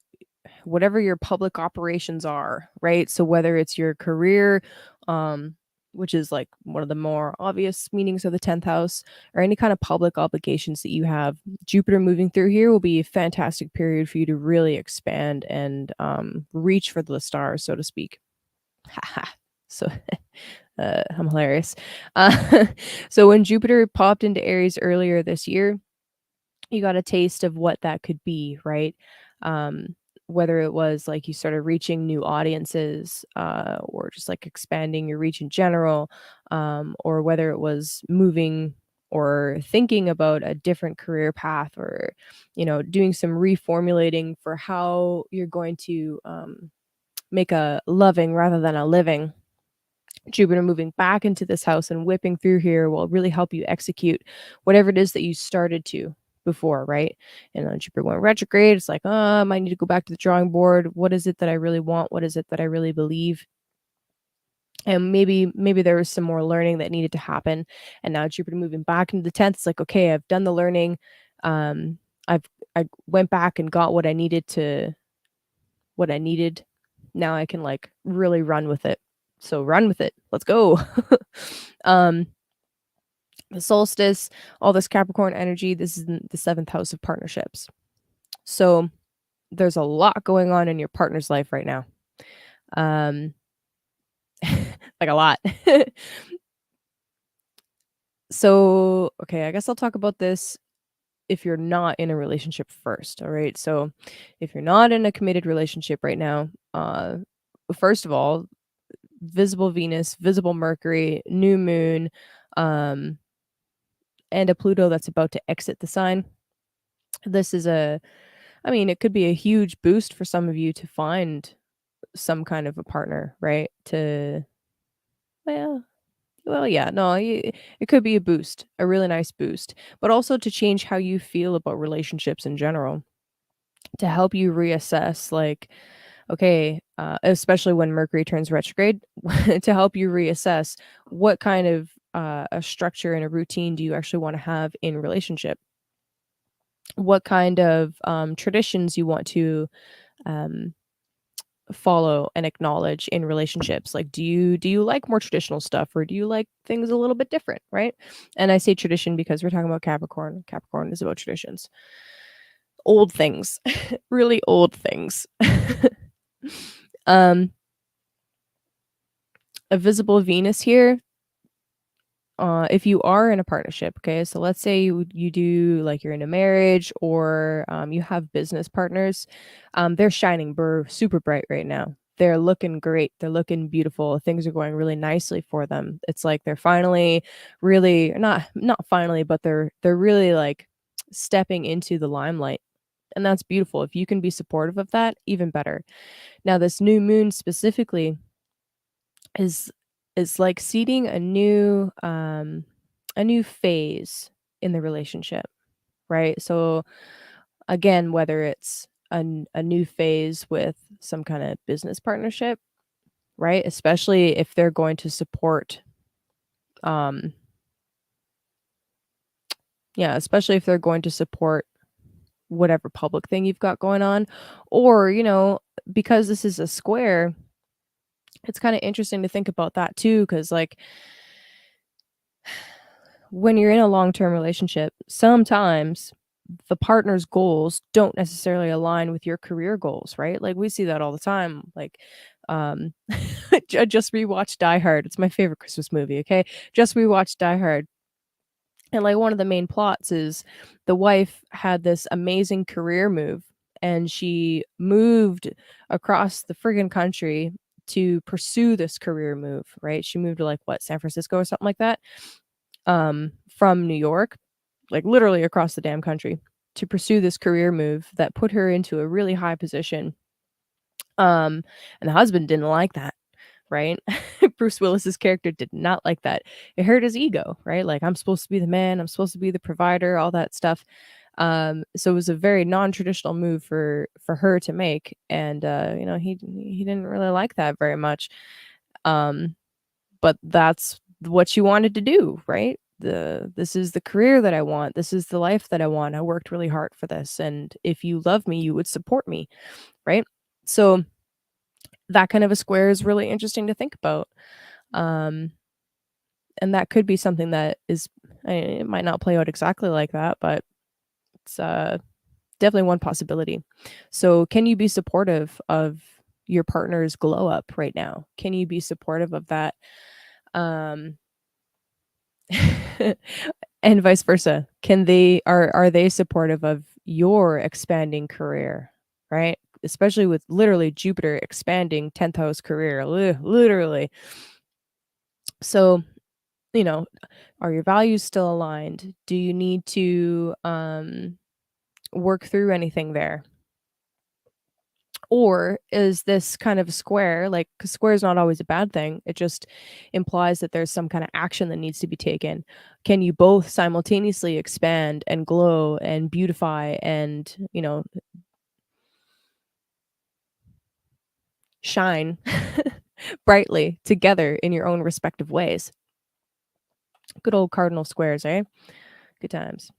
whatever your public operations are, right? So whether it's your career, um, which is like one of the more obvious meanings of the 10th house, or any kind of public obligations that you have, Jupiter moving through here will be a fantastic period for you to really expand and reach for the stars, so to speak. So I'm hilarious. So when Jupiter popped into Aries earlier this year, you got a taste of what that could be, right? Um, whether it was like you started reaching new audiences, or just like expanding your reach in general, or whether it was moving or thinking about a different career path, or doing some reformulating for how you're going to make a loving rather than a living. Jupiter moving back into this house and whipping through here will really help you execute whatever it is that you started to before, right? And then Jupiter went retrograde. It's like, I might need to go back to the drawing board. What is it that I really want? What is it that I really believe? And maybe there was some more learning that needed to happen. And now Jupiter moving back into the 10th, it's like, okay, I've done the learning. I went back and got what I needed. Now I can like really run with it. So run with it. Let's go. The solstice, all this Capricorn energy, this is in the 7th house of partnerships. So there's a lot going on in your partner's life right now. Like a lot. So, okay, I guess I'll talk about this if you're not in a relationship first. All right. So if you're not in a committed relationship right now, first of all, visible Venus, visible Mercury, new moon, and a Pluto that's about to exit the sign. This is it could be a huge boost for some of you to find some kind of a partner, right? It could be a boost, a really nice boost, but also to change how you feel about relationships in general, to help you reassess, like, okay, especially when Mercury turns retrograde, to help you reassess what kind of a structure and a routine do you actually want to have in relationship, what kind of traditions you want to um, follow and acknowledge in relationships. Like, do you like more traditional stuff, or do you like things a little bit different, right? And I say tradition because we're talking about Capricorn is about traditions, old things. Really old things. A visible Venus here, if you are in a partnership, okay, so let's say you do, like, you're in a marriage, or you have business partners, they're shining super bright right now. They're looking great. They're looking beautiful. Things are going really nicely for them. It's like they're finally really not finally, but they're really like stepping into the limelight. And that's beautiful. If you can be supportive of that, even better. Now, this new moon specifically is like seeding a new phase in the relationship, right? So again, whether it's a new phase with some kind of business partnership, right? Especially if they're going to support um especially if they're going to support whatever public thing you've got going on, or because this is a square, it's kind of interesting to think about that too, because like when you're in a long-term relationship, sometimes the partner's goals don't necessarily align with your career goals, right? Like, we see that all the time. Like, I just rewatched Die Hard. It's my favorite Christmas movie, okay? Just rewatched Die Hard. And like, one of the main plots is the wife had this amazing career move, and she moved across the friggin' country to pursue this career move, right? She moved to, like, what, San Francisco or something like that, from New York, like literally across the damn country, to pursue this career move that put her into a really high position. And the husband didn't like that, right? Bruce Willis's character did not like that. It hurt his ego, right? Like, I'm supposed to be the man, I'm supposed to be the provider, all that stuff. So it was a very non-traditional move for her to make, and he didn't really like that very much. But that's what she wanted to do, right? This is the career that I want. This is the life that I want. I worked really hard for this, and if you love me, you would support me, right? So that kind of a square is really interesting to think about. Um, and that could be something that is, it might not play out exactly like that, but it's definitely one possibility. So can you be supportive of your partner's glow up right now? Can you be supportive of that? Um, and vice versa. Are they supportive of your expanding career, right? Especially with literally Jupiter expanding 10th house career, literally. So you know, are your values still aligned? Do you need to work through anything there? Or is this kind of a square, like, 'cause square is not always a bad thing, it just implies that there's some kind of action that needs to be taken. Can you both simultaneously expand and glow and beautify and, shine brightly together in your own respective ways? Good old cardinal squares, eh? Good times.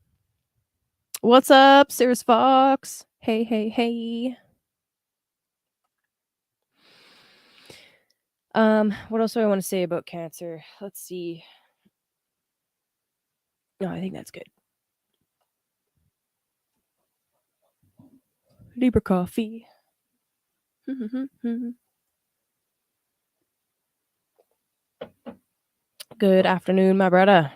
What's up, Sirius Fox? Hey, hey, hey. What else do I want to say about Cancer? Let's see. No, I think that's good. Libra coffee. Good afternoon, my brother.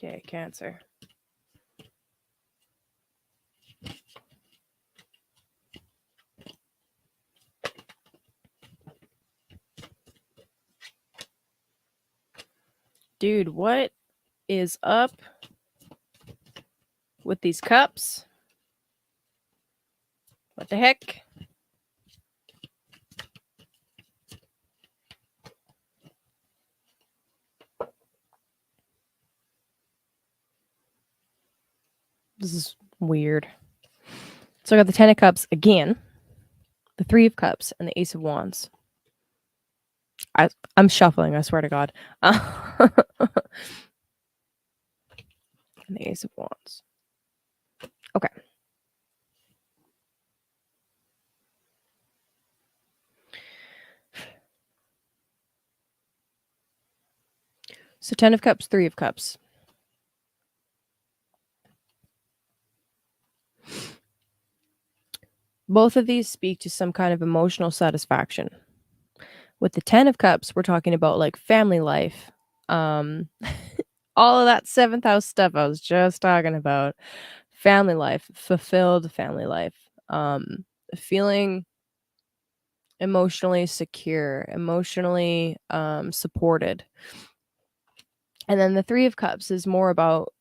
Okay, Cancer. Dude, what is up with these cups? What the heck? This is weird. So I got the Ten of Cups again, the Three of Cups, and the Ace of Wands. I'm shuffling, I swear to God. And the Ace of Wands. Okay. So Ten of Cups, Three of Cups. Both of these speak to some kind of emotional satisfaction. With the Ten of Cups, we're talking about like family life. All of that seventh house stuff I was just talking about. Family life, fulfilled family life. Feeling emotionally secure, emotionally supported. And then the Three of Cups is more about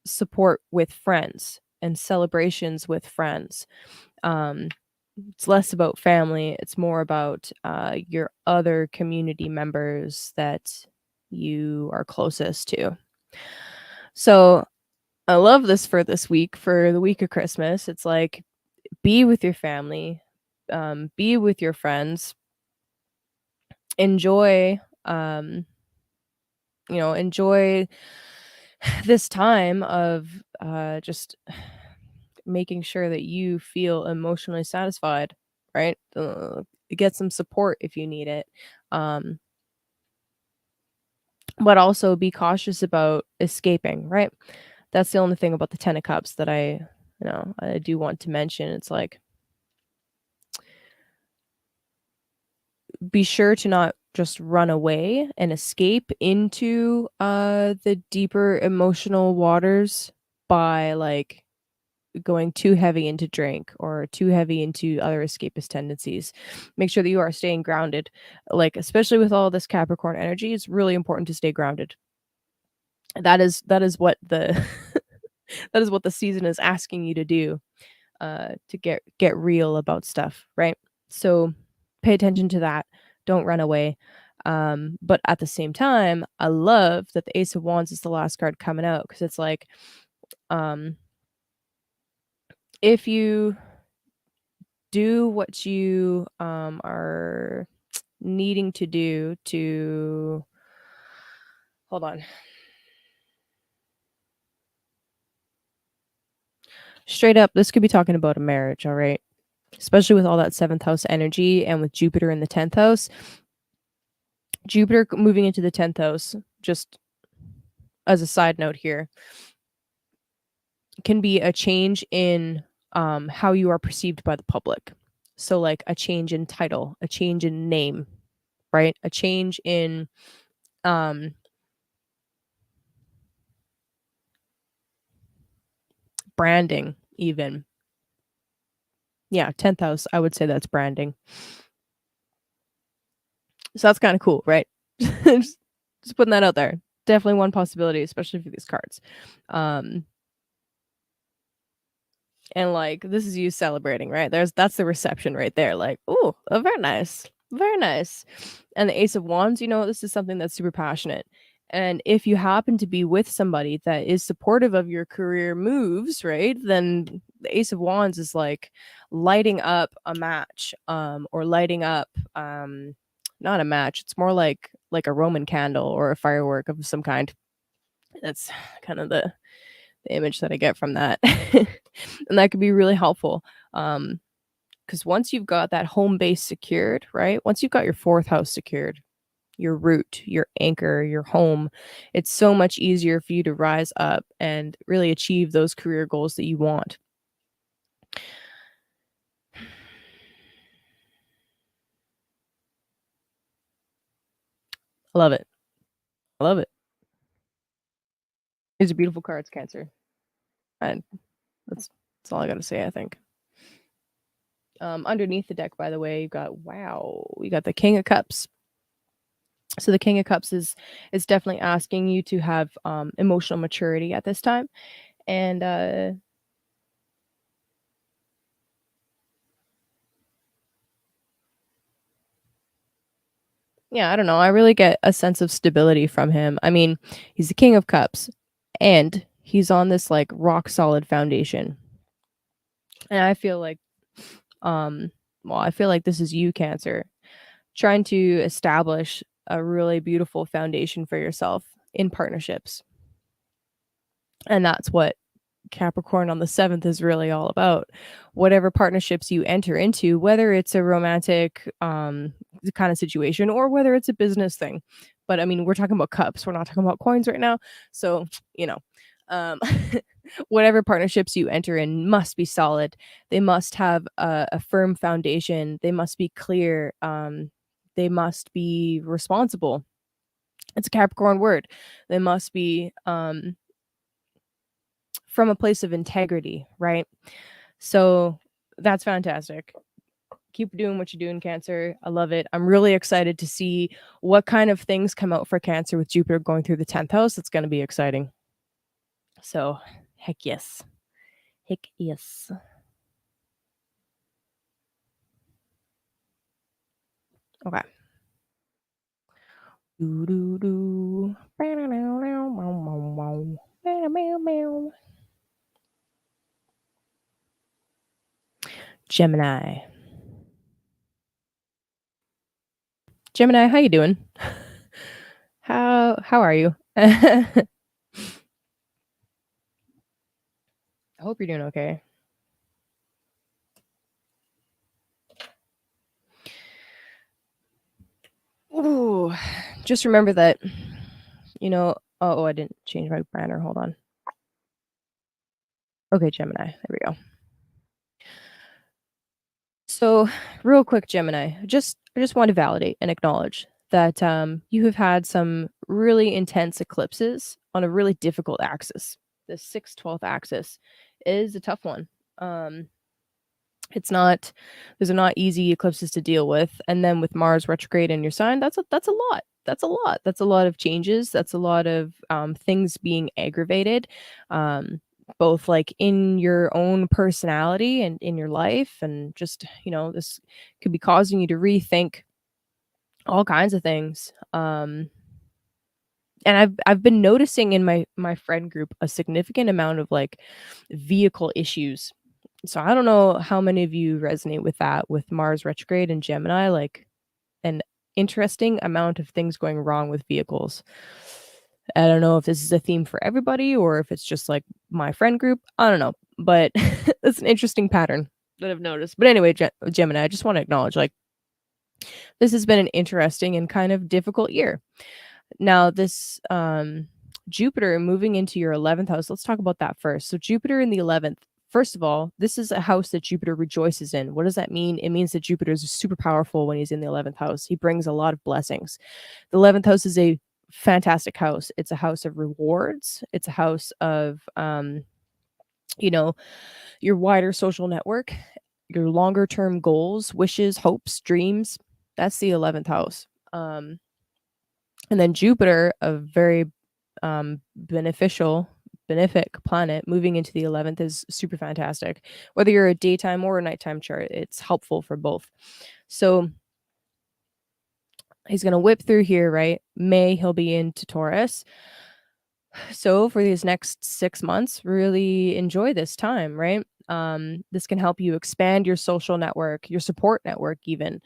support with friends and celebrations with friends. It's less about family. It's more about your other community members that you are closest to. So I love this for this week, for the week of Christmas. It's like, be with your family, be with your friends, enjoy, enjoy this time of just making sure that you feel emotionally satisfied, right? Get some support if you need it. But also be cautious about escaping, right? That's the only thing about the Ten of Cups that I do want to mention. It's like, be sure to not just run away and escape into the deeper emotional waters by like going too heavy into drink or too heavy into other escapist tendencies. Make sure that you are staying grounded. Like, especially with all this Capricorn energy, it's really important to stay grounded. That is what the that is what the season is asking you to do, to get real about stuff, right? So pay attention to that. Don't run away. But at the same time, I love that the Ace of Wands is the last card coming out, because it's like, if you do what you are needing to do to hold on. Straight up, this could be talking about a marriage, all right? Especially with all that seventh house energy and with Jupiter in the 10th house. Jupiter moving into the 10th house just as a side note here, can be a change in how you are perceived by the public. So, like a change in title, a change in name, right? A change in um, branding, even. Yeah, 10th house, I would say that's branding. So that's kind of cool, right? just, just putting that out there. Definitely one possibility, especially for these cards. Um, and like this is you celebrating, right? That's the reception right there. Like, oh, very nice, very nice. And the Ace of Wands, this is something that's super passionate. And if you happen to be with somebody that is supportive of your career moves, right, then the Ace of Wands is like lighting up a match, or lighting up, not a match. It's more like a Roman candle or a firework of some kind. That's kind of the image that I get from that. And that could be really helpful. Because once you've got that home base secured, right? Once you've got your fourth house secured, your root, your anchor, your home, it's so much easier for you to rise up and really achieve those career goals that you want. I love it. I love it. These are beautiful cards, Cancer. And that's all I gotta say, I think. Underneath the deck, by the way, you got the King of Cups. So the King of Cups is definitely asking you to have emotional maturity at this time. And yeah, I don't know. I really get a sense of stability from him. I mean, he's the King of Cups and he's on this like rock solid foundation. And I feel like I feel like this is you, Cancer, trying to establish a really beautiful foundation for yourself in partnerships. And that's what Capricorn on the 7th is really all about. Whatever partnerships you enter into, whether it's a romantic kind of situation or whether it's a business thing. But I mean, we're talking about cups. We're not talking about coins right now. So, um, whatever partnerships you enter in must be solid. They must have a firm foundation. They must be clear. They must be responsible. It's a Capricorn word. They must be from a place of integrity, right? So that's fantastic. Keep doing what you're doing, Cancer. I love it. I'm really excited to see what kind of things come out for Cancer with Jupiter going through the 10th house. It's going to be exciting. So, heck yes. Heck yes. Okay. Gemini. Gemini, how you doing? How are you? I hope you're doing okay. Ooh, just remember that, I didn't change my banner. Hold on. Okay, Gemini. There we go. So, real quick, Gemini, I just want to validate and acknowledge that you have had some really intense eclipses on a really difficult axis. The 6/12 axis is a tough one. It's not Those are not easy eclipses to deal with. And then with Mars retrograde in your sign, that's a lot. That's a lot. That's a lot of changes. That's a lot of things being aggravated. Both like in your own personality and in your life, and just this could be causing you to rethink all kinds of things. And I've been noticing in my friend group a significant amount of like vehicle issues. So I don't know how many of you resonate with that, with Mars retrograde and Gemini, like an interesting amount of things going wrong with vehicles. I don't know if this is a theme for everybody or if it's just like my friend group. I don't know, but it's an interesting pattern that I've noticed. But anyway, Gemini, I just want to acknowledge like this has been an interesting and kind of difficult year. Now, this Jupiter moving into your 11th house. Let's talk about that first. So Jupiter in the 11th. First of all, this is a house that Jupiter rejoices in. What does that mean? It means that Jupiter is super powerful when he's in the 11th house. He brings a lot of blessings. The 11th house is a fantastic house. It's a house of rewards. It's a house of you know, your wider social network, your longer term goals, wishes, hopes, dreams. That's the 11th house. And then Jupiter, a very benefic planet, moving into the 11th is super fantastic. Whether you're a daytime or a nighttime chart, it's helpful for both. So he's going to whip through here, right? May, he'll be into Taurus. So for these next 6 months, really enjoy this time, right? This can help you expand your social network, your support network, even.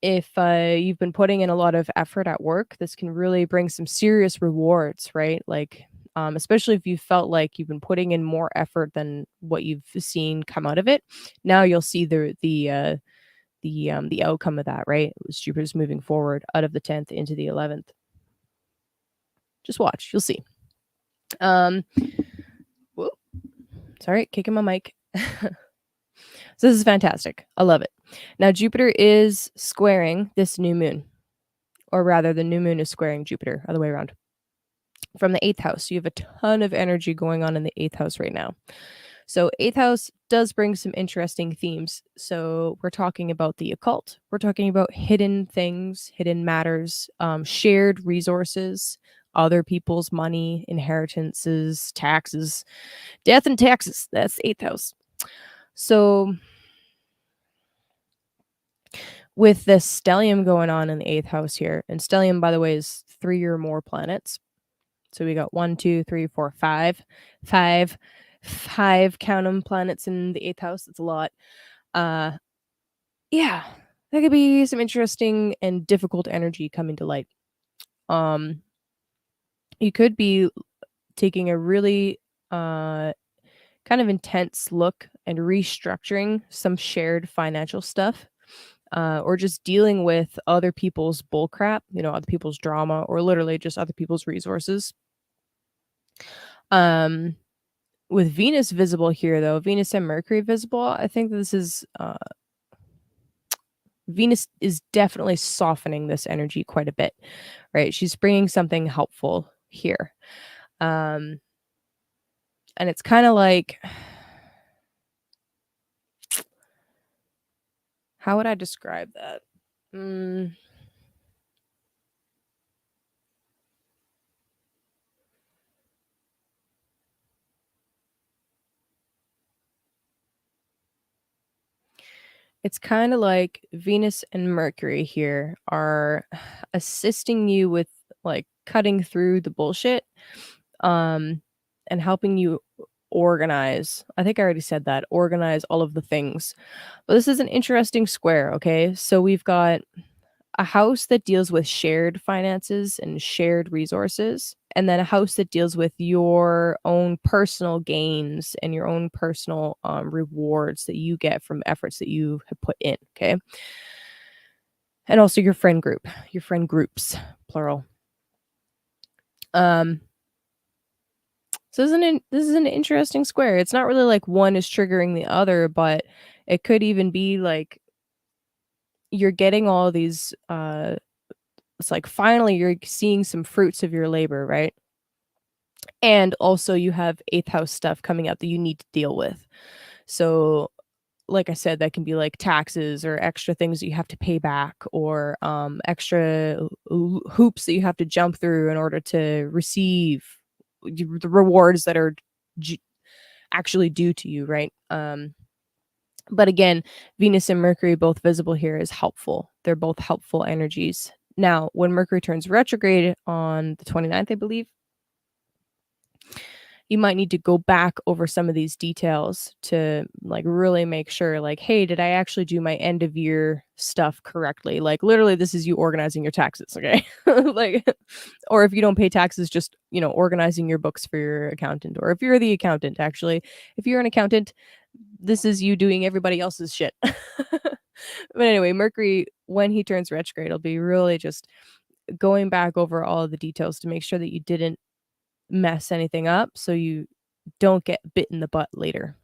If you've been putting in a lot of effort at work, this can really bring some serious rewards, right? Like, especially if you felt like you've been putting in more effort than what you've seen come out of it. Now you'll see the outcome of that, right? Jupiter's moving forward out of the 10th into the 11th. Just watch, you'll see. Whoop. Sorry, kicking my mic. So this is fantastic. I love it. Now Jupiter is squaring this new moon, or rather the new moon is squaring Jupiter, other way around, from the 8th house. So you have a ton of energy going on in the 8th house right now. So 8th house does bring some interesting themes. So we're talking about the occult. We're talking about hidden things, hidden matters, shared resources, other people's money, inheritances, taxes, death and taxes. That's the 8th house. So with this stellium going on in the 8th house here, and stellium, by the way, is 3 or more planets. So we got 1, 2, 3, 4, 5. Five count 'em planets in the 8th house. That's a lot. Yeah, that could be some interesting and difficult energy coming to light. You could be taking a really kind of intense look and restructuring some shared financial stuff, or just dealing with other people's bullcrap, other people's drama, or literally just other people's resources. With Venus visible here, though, Venus and Mercury visible, I think this is Venus is definitely softening this energy quite a bit, right? She's bringing something helpful here. And it's kind of like, how would I describe that? It's kind of like Venus and Mercury here are assisting you with like cutting through the bullshit, and helping you organize. I think I already said that. Organize all of the things. But this is an interesting square, okay? So we've got a house that deals with shared finances and shared resources, and then a house that deals with your own personal gains and your own personal rewards that you get from efforts that you have put in, okay? And also your friend groups, plural. So this is an interesting square. It's not really like one is triggering the other, but it could even be like you're getting all these it's like finally you're seeing some fruits of your labor, right? And also you have 8th house stuff coming up that you need to deal with. So like I said, that can be like taxes or extra things that you have to pay back, or extra hoops that you have to jump through in order to receive the rewards that are actually due to you, right? But again, Venus and Mercury both visible here is helpful. They're both helpful energies. Now, when Mercury turns retrograde on the 29th, I believe, you might need to go back over some of these details to like really make sure, like, hey, did I actually do my end of year stuff correctly? Like literally this is you organizing your taxes, okay? Like, or if you don't pay taxes, just, organizing your books for your accountant, or if you're the accountant, actually, if you're an accountant, this is you doing everybody else's shit. But anyway, Mercury, when he turns retrograde, will be really just going back over all of the details to make sure that you didn't mess anything up so you don't get bit in the butt later.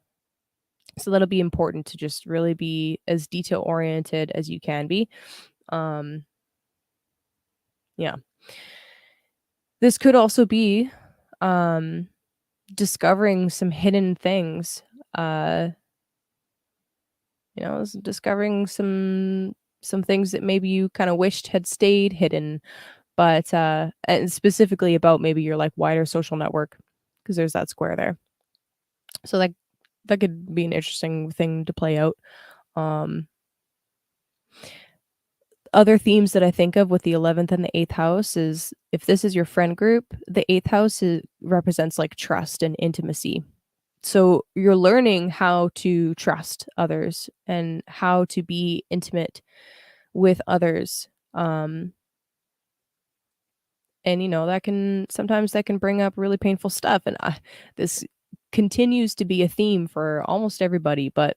So that'll be important to just really be as detail oriented as you can be. Um, yeah. This could also be um, discovering some hidden things. Uh, discovering some things that maybe you kind of wished had stayed hidden, but and specifically about maybe your like wider social network, because there's that square there. So that could be an interesting thing to play out. Um, Other themes that I think of with the 11th and the 8th house is if this is your friend group, the 8th house represents like trust and intimacy. So you're learning how to trust others and how to be intimate with others. And that can bring up really painful stuff. And this continues to be a theme for almost everybody, but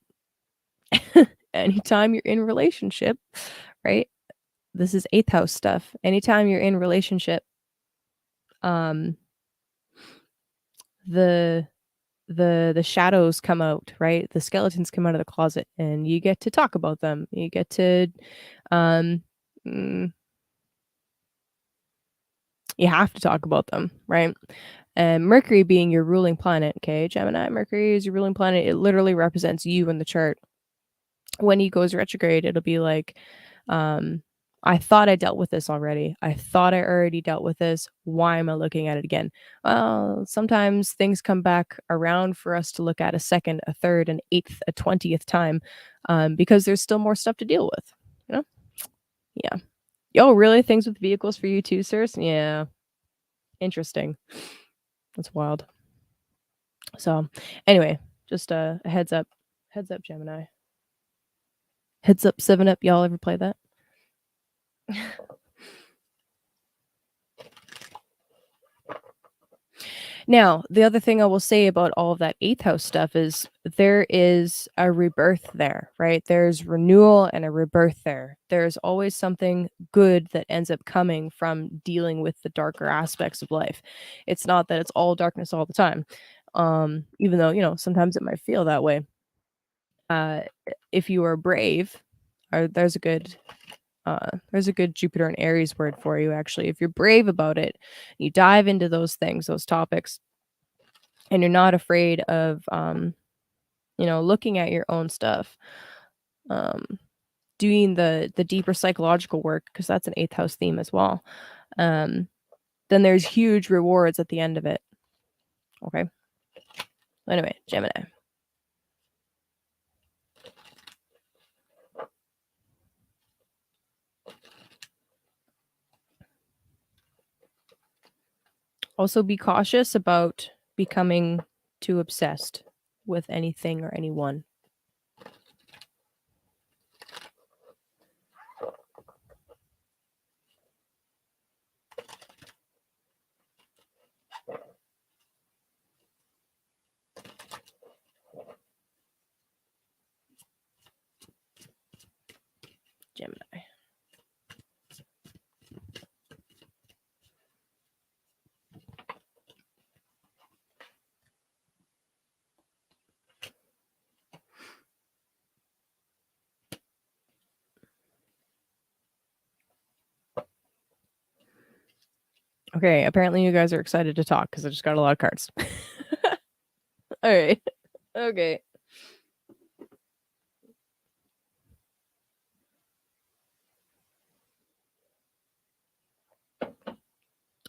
anytime you're in a relationship, right? This is 8th house stuff. Anytime you're in a relationship, um the the shadows come out, right? The skeletons come out of the closet and you get to talk about them. You get to um mm, you have to talk about them, right? And Mercury being your ruling planet, okay, Gemini, Mercury is your ruling planet. It literally represents you in the chart. When he goes retrograde, it'll be like, um, I thought I dealt with this already. I thought I already dealt with this. Why am I looking at it again? Well, sometimes things come back around for us to look at a second, a third, an eighth, a 20th time, because there's still more stuff to deal with. You know? Yeah. Oh, really? Things with vehicles for you too, sirs? Yeah. Interesting. That's wild. So, anyway, just a heads up. Heads up, Gemini. Heads up, 7 Up. Y'all ever play that? Now, the other thing I will say about all of that 8th house stuff is there is a rebirth there, right? There's renewal and a rebirth there. There's always something good that ends up coming from dealing with the darker aspects of life. It's not that it's all darkness all the time. Even though, sometimes it might feel that way. Uh, if you are brave, there's a good Jupiter and Aries word for you, actually. If you're brave about it, you dive into those things, those topics, and you're not afraid of, looking at your own stuff, um, doing the deeper psychological work, because that's an 8th house theme as well. Um, then there's huge rewards at the end of it. Okay. Anyway, Gemini. Also, be cautious about becoming too obsessed with anything or anyone. Gemini. Okay, apparently you guys are excited to talk because I just got a lot of cards. All right. Okay.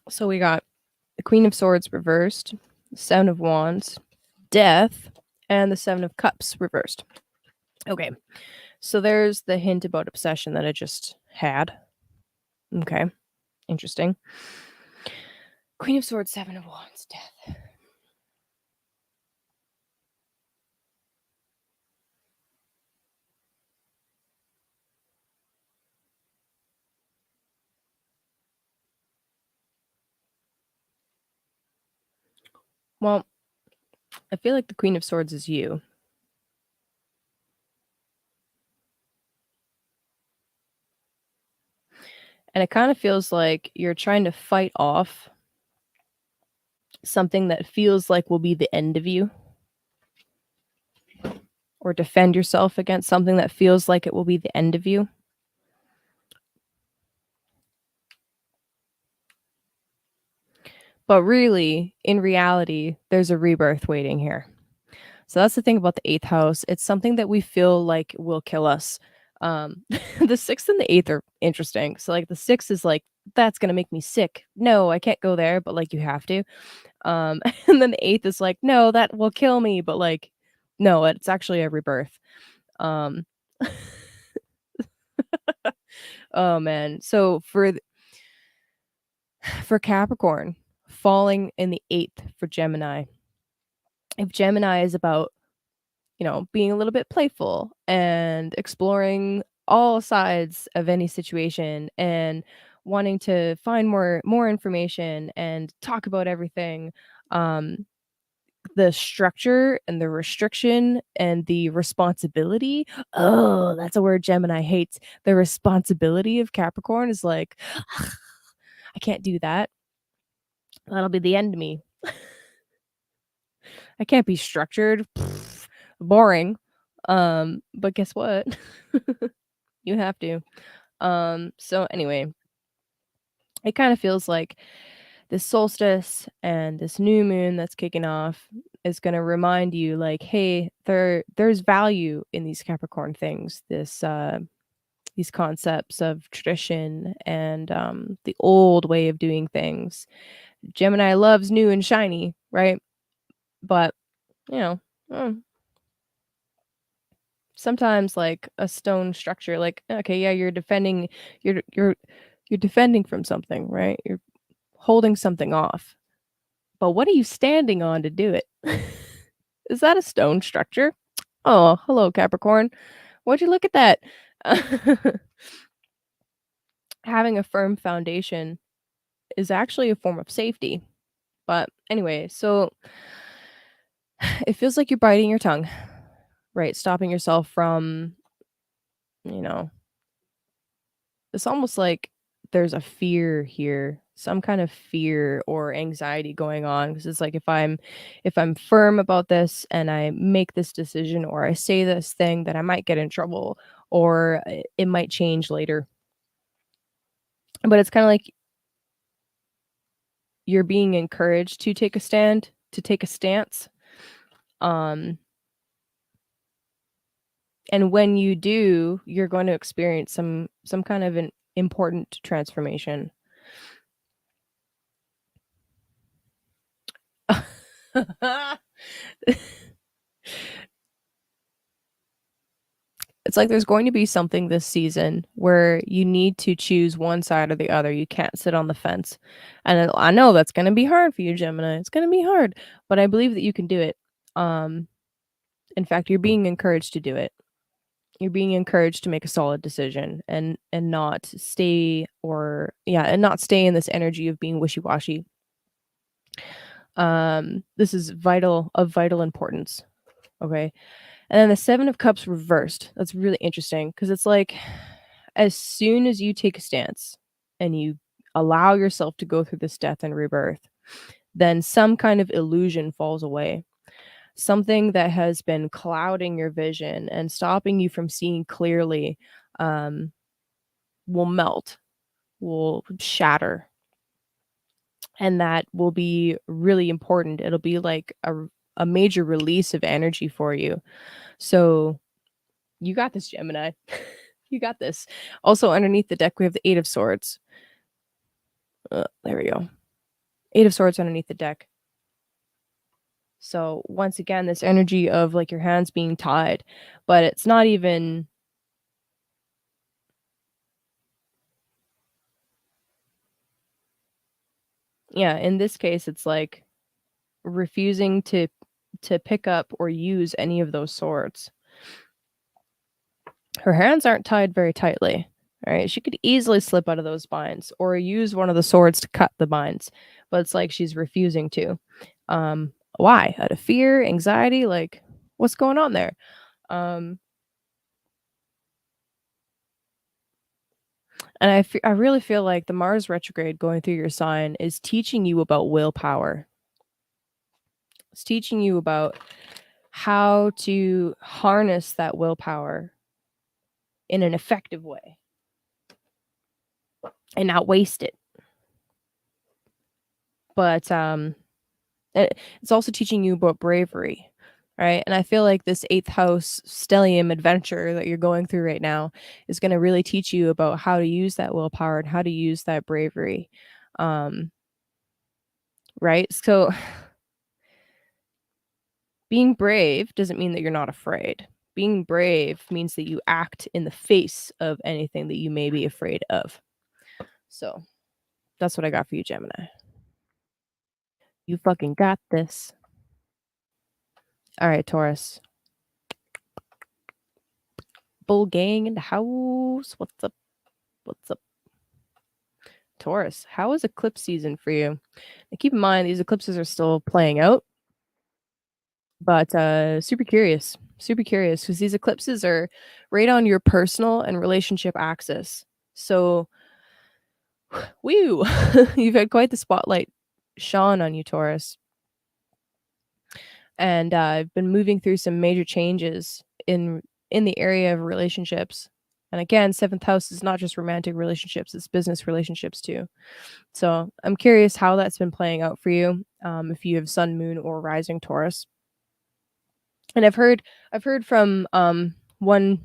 So we got the Queen of Swords reversed, the Seven of Wands, Death, and the Seven of Cups reversed. Okay. So there's the hint about obsession that I just had. Okay. Interesting. Queen of Swords, Seven of Wands, Death. Well, I feel like the Queen of Swords is you. And it kind of feels like you're trying to fight off something that feels like will be the end of you, or defend yourself against something that feels like it will be the end of you. But really, in reality, there's a rebirth waiting here. So that's the thing about the eighth house. It's something that we feel like will kill us. The sixth and the eighth are interesting. So, like, the sixth is like, that's going to make me sick. No, I can't go there, but like, you have to. And then the eighth is like, no, that will kill me, but like, no, it's actually a rebirth. Um, oh man. So for Capricorn, falling in the eighth for Gemini. If Gemini is about, being a little bit playful and exploring all sides of any situation and wanting to find more information and talk about everything, um the structure and the restriction and the responsibility, oh, that's a word Gemini hates. The responsibility of Capricorn is like, I can't do that. That'll be the end of me. I can't be structured. Boring. But guess what? You have to. So anyway, it kind of feels like this solstice and this new moon that's kicking off is going to remind you, like, hey, there's value in these Capricorn things, these concepts of tradition and the old way of doing things. Gemini loves new and shiny, right? But you know mm, sometimes, like, a stone structure, like, okay, yeah, you're defending from something, right? You're holding something off. But what are you standing on to do it? Is that a stone structure? Oh, hello, Capricorn. Would you look at that? Having a firm foundation is actually a form of safety. But anyway, so it feels like you're biting your tongue, right? Stopping yourself from, you know, it's almost like there's a fear here, some kind of fear or anxiety going on, because it's like, if I'm firm about this and I make this decision or I say this thing, that I might get in trouble, or it might change later. But it's kind of like you're being encouraged to take a stand, to take a stance. Um and when you do, you're going to experience some kind of an important transformation. It's like there's going to be something this season where you need to choose one side or the other. You can't sit on the fence. And I know that's going to be hard for you, Gemini. It's going to be hard, but I believe that you can do it. Um, in fact, you're being encouraged to do it. You're being encouraged to make a solid decision and not stay, or yeah, and not stay in this energy of being wishy-washy. This is vital importance. Okay. And then the Seven of Cups reversed. That's really interesting, because it's like, as soon as you take a stance and you allow yourself to go through this death and rebirth, then some kind of illusion falls away. Something that has been clouding your vision and stopping you from seeing clearly, um, will melt, will shatter. And that will be really important. It'll be like a major release of energy for you. So you got this, Gemini. You got this. Also, underneath the deck, we have the Eight of Swords. There we go. Eight of Swords underneath the deck. So once again, this energy of like your hands being tied, but it's not even. Yeah, in this case, it's like refusing to pick up or use any of those swords. Her hands aren't tied very tightly. All right, she could easily slip out of those binds or use one of the swords to cut the binds, but it's like she's refusing to. Why? Out of fear, anxiety, like what's going on there? Um, and I really feel like the Mars retrograde going through your sign is teaching you about willpower. It's teaching you about how to harness that willpower in an effective way and not waste it. But it's also teaching you about bravery, right? And I feel like this 8th house stellium adventure that you're going through right now is going to really teach you about how to use that willpower and how to use that bravery. Right? So being brave doesn't mean that you're not afraid. Being brave means that you act in the face of anything that you may be afraid of. So that's what I got for you, Gemini. You fucking got this. All right, Taurus. Bull gang in the house. What's up? What's up? Taurus, how is eclipse season for you? Now, keep in mind these eclipses are still playing out, but super curious because these eclipses are right on your personal and relationship axis. So, woo, you've had quite the spotlight shone on you, Taurus. And I've been moving through some major changes in the area of relationships. And again, 7th house is not just romantic relationships, it's business relationships too. So I'm curious how that's been playing out for you, if you have sun, moon, or rising Taurus. And I've heard from one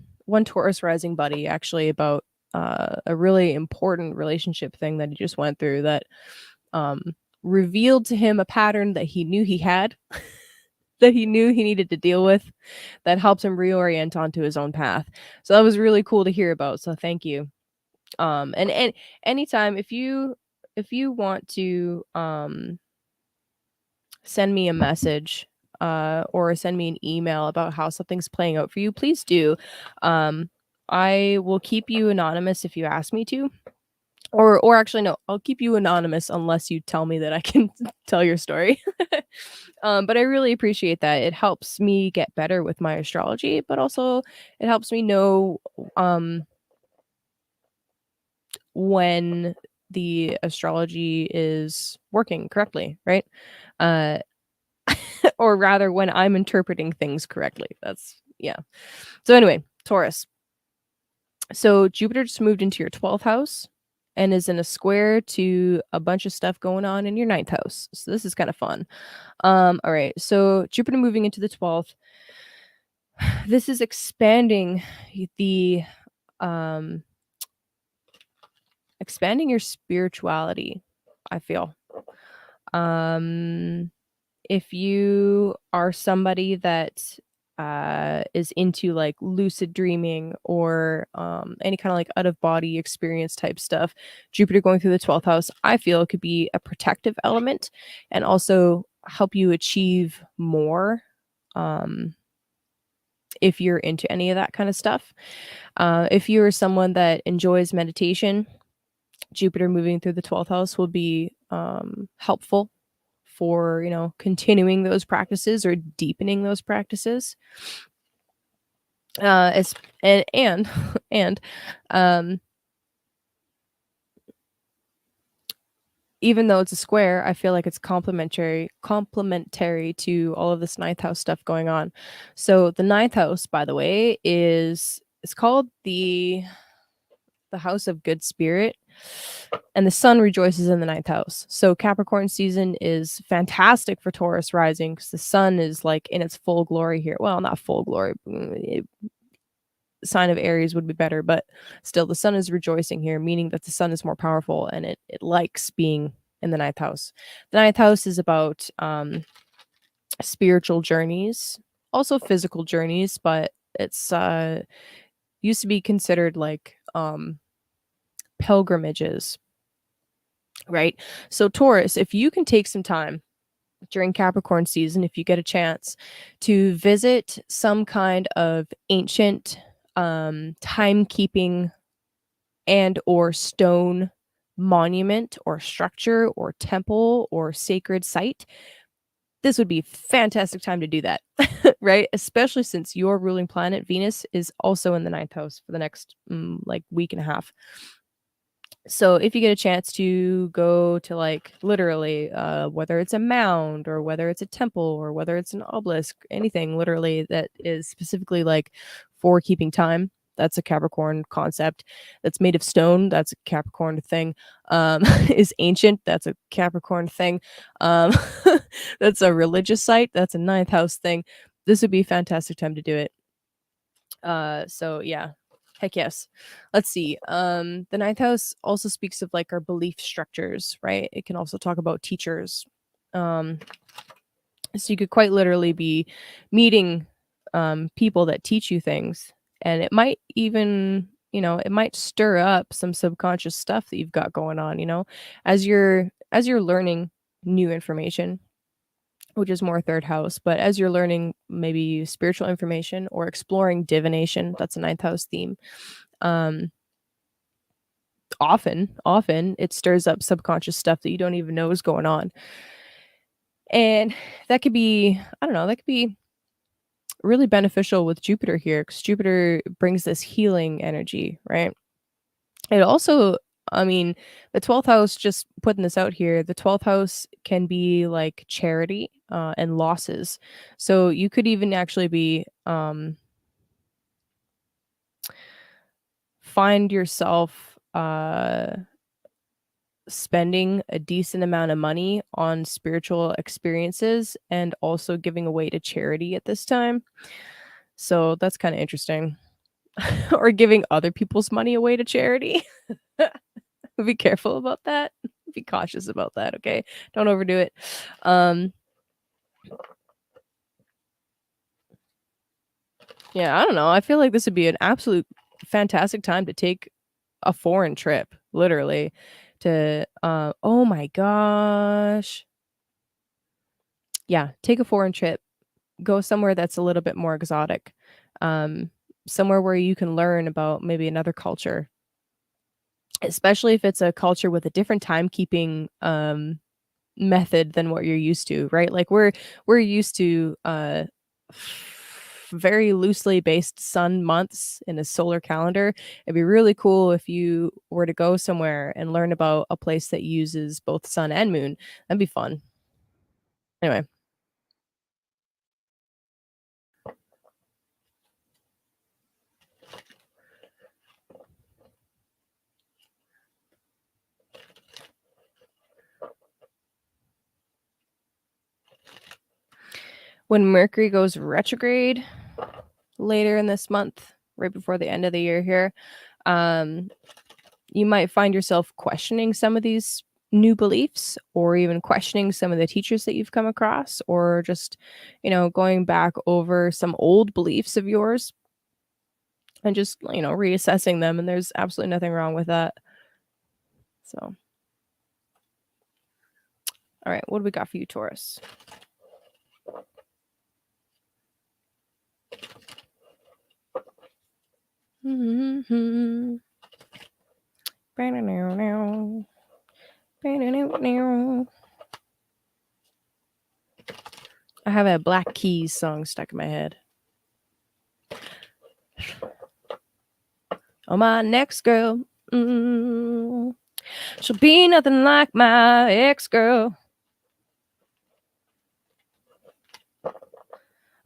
Taurus rising buddy actually about a really important relationship thing that he just went through that revealed to him a pattern that he knew he had, that he knew he needed to deal with, that helps him reorient onto his own path. So that was really cool to hear about. So thank you. And anytime if you want to send me a message or send me an email about how something's playing out for you, please do. I will keep you anonymous if you ask me to. Or actually no, I'll keep you anonymous unless you tell me that I can tell your story. But I really appreciate that. It helps me get better with my astrology, but also it helps me know when the astrology is working correctly, right? Or rather when I'm interpreting things correctly. That's yeah. So anyway, Taurus. So Jupiter just moved into your 12th house and is in a square to a bunch of stuff going on in your 9th house. So this is kind of fun. All right. So Jupiter moving into the 12th. This is expanding the expanding your spirituality, I feel. If you are somebody that is into like lucid dreaming or any kind of like out of body experience type stuff, Jupiter going through the 12th house, I feel it could be a protective element and also help you achieve more if you're into any of that kind of stuff. If you're someone that enjoys meditation, Jupiter moving through the 12th house will be helpful for, continuing those practices or deepening those practices. It's and and even though it's a square, I feel like it's complementary to all of this 9th house stuff going on. So the 9th house, by the way, it's called the house of good spirit, and the sun rejoices in the 9th house. So Capricorn season is fantastic for Taurus rising because the sun is like in its full glory here. Well, not full glory. Sign of Aries would be better, but still the sun is rejoicing here, meaning that the sun is more powerful and it likes being in the 9th house. The 9th house is about spiritual journeys, also physical journeys, but it's used to be considered like pilgrimages, right? So Taurus, if you can take some time during Capricorn season, if you get a chance to visit some kind of ancient timekeeping and or stone monument or structure or temple or sacred site, this would be a fantastic time to do that, right? Especially since your ruling planet Venus is also in the 9th house for the next like week and a half. So if you get a chance to go to like literally whether it's a mound or whether it's a temple or whether it's an obelisk, anything literally that is specifically like for keeping time, that's a Capricorn concept. That's made of stone, that's a Capricorn thing. Is ancient, that's a Capricorn thing. Um that's a religious site, that's a ninth house thing. This would be a fantastic time to do it. So yeah, heck yes. Let's see. The ninth house also speaks of like our belief structures, right? It can also talk about teachers. Um, so you could quite literally be meeting people that teach you things, and it might even, it might stir up some subconscious stuff that you've got going on, as you're learning new information, which is more third house. But as you're learning maybe spiritual information or exploring divination, that's a ninth house theme. Um, often it stirs up subconscious stuff that you don't even know is going on. And that could be, I don't know, that could be really beneficial with Jupiter here because Jupiter brings this healing energy, right? It also, I mean, the 12th house, just putting this out here, the 12th house can be like charity and losses. So you could even actually be find yourself spending a decent amount of money on spiritual experiences and also giving away to charity at this time. So that's kind of interesting. Or giving other people's money away to charity. Be careful about that. Be cautious about that, okay? Don't overdo it. Um yeah, I don't know. I feel like this would be an absolute fantastic time to take a foreign trip, literally. To oh my gosh. Yeah, take a foreign trip. Go somewhere that's a little bit more exotic. Um Somewhere where you can learn about maybe another culture, especially if it's a culture with a different timekeeping method than what you're used to, right? Like we're used to very loosely based sun months in a solar calendar. It'd be really cool if you were to go somewhere and learn about a place that uses both sun and moon. That'd be fun. Anyway, when Mercury goes retrograde later in this month, right before the end of the year here, um, you might find yourself questioning some of these new beliefs or even questioning some of the teachers that you've come across or just, going back over some old beliefs of yours and just, reassessing them. And there's absolutely nothing wrong with that. So, all right, what do we got for you, Taurus? I have a Black Keys song stuck in my head. Oh, my next girl, she'll be nothing like my ex girl.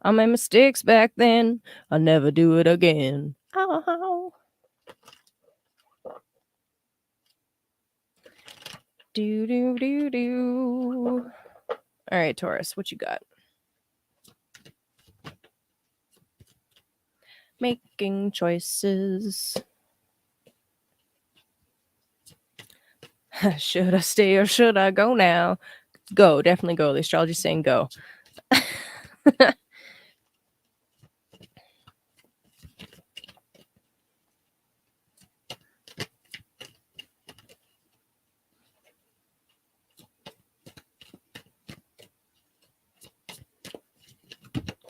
I made mistakes back then. I'll never do it again. Oh. Do do do do. All right, Taurus, what you got? Making choices. Should I stay or should I go now? Go, definitely go. The astrology's saying go.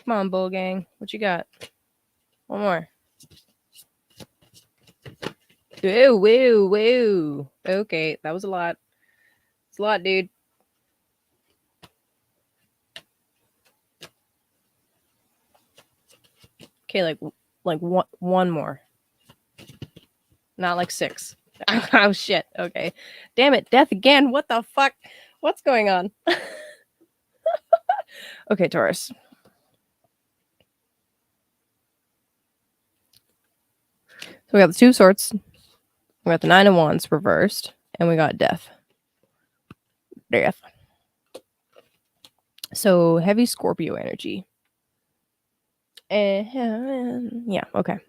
Come on, bull gang. What you got? One more. Woo, woo, woo. Okay, that was a lot. It's a lot, dude. Okay, like one more. Not like 6. Oh shit. Okay. Damn it. Death again. What the fuck? What's going on? Okay, Taurus. So we got the Two of Swords. We got the Nine of Wands reversed. And we got Death. Death. So heavy Scorpio energy. Yeah, okay.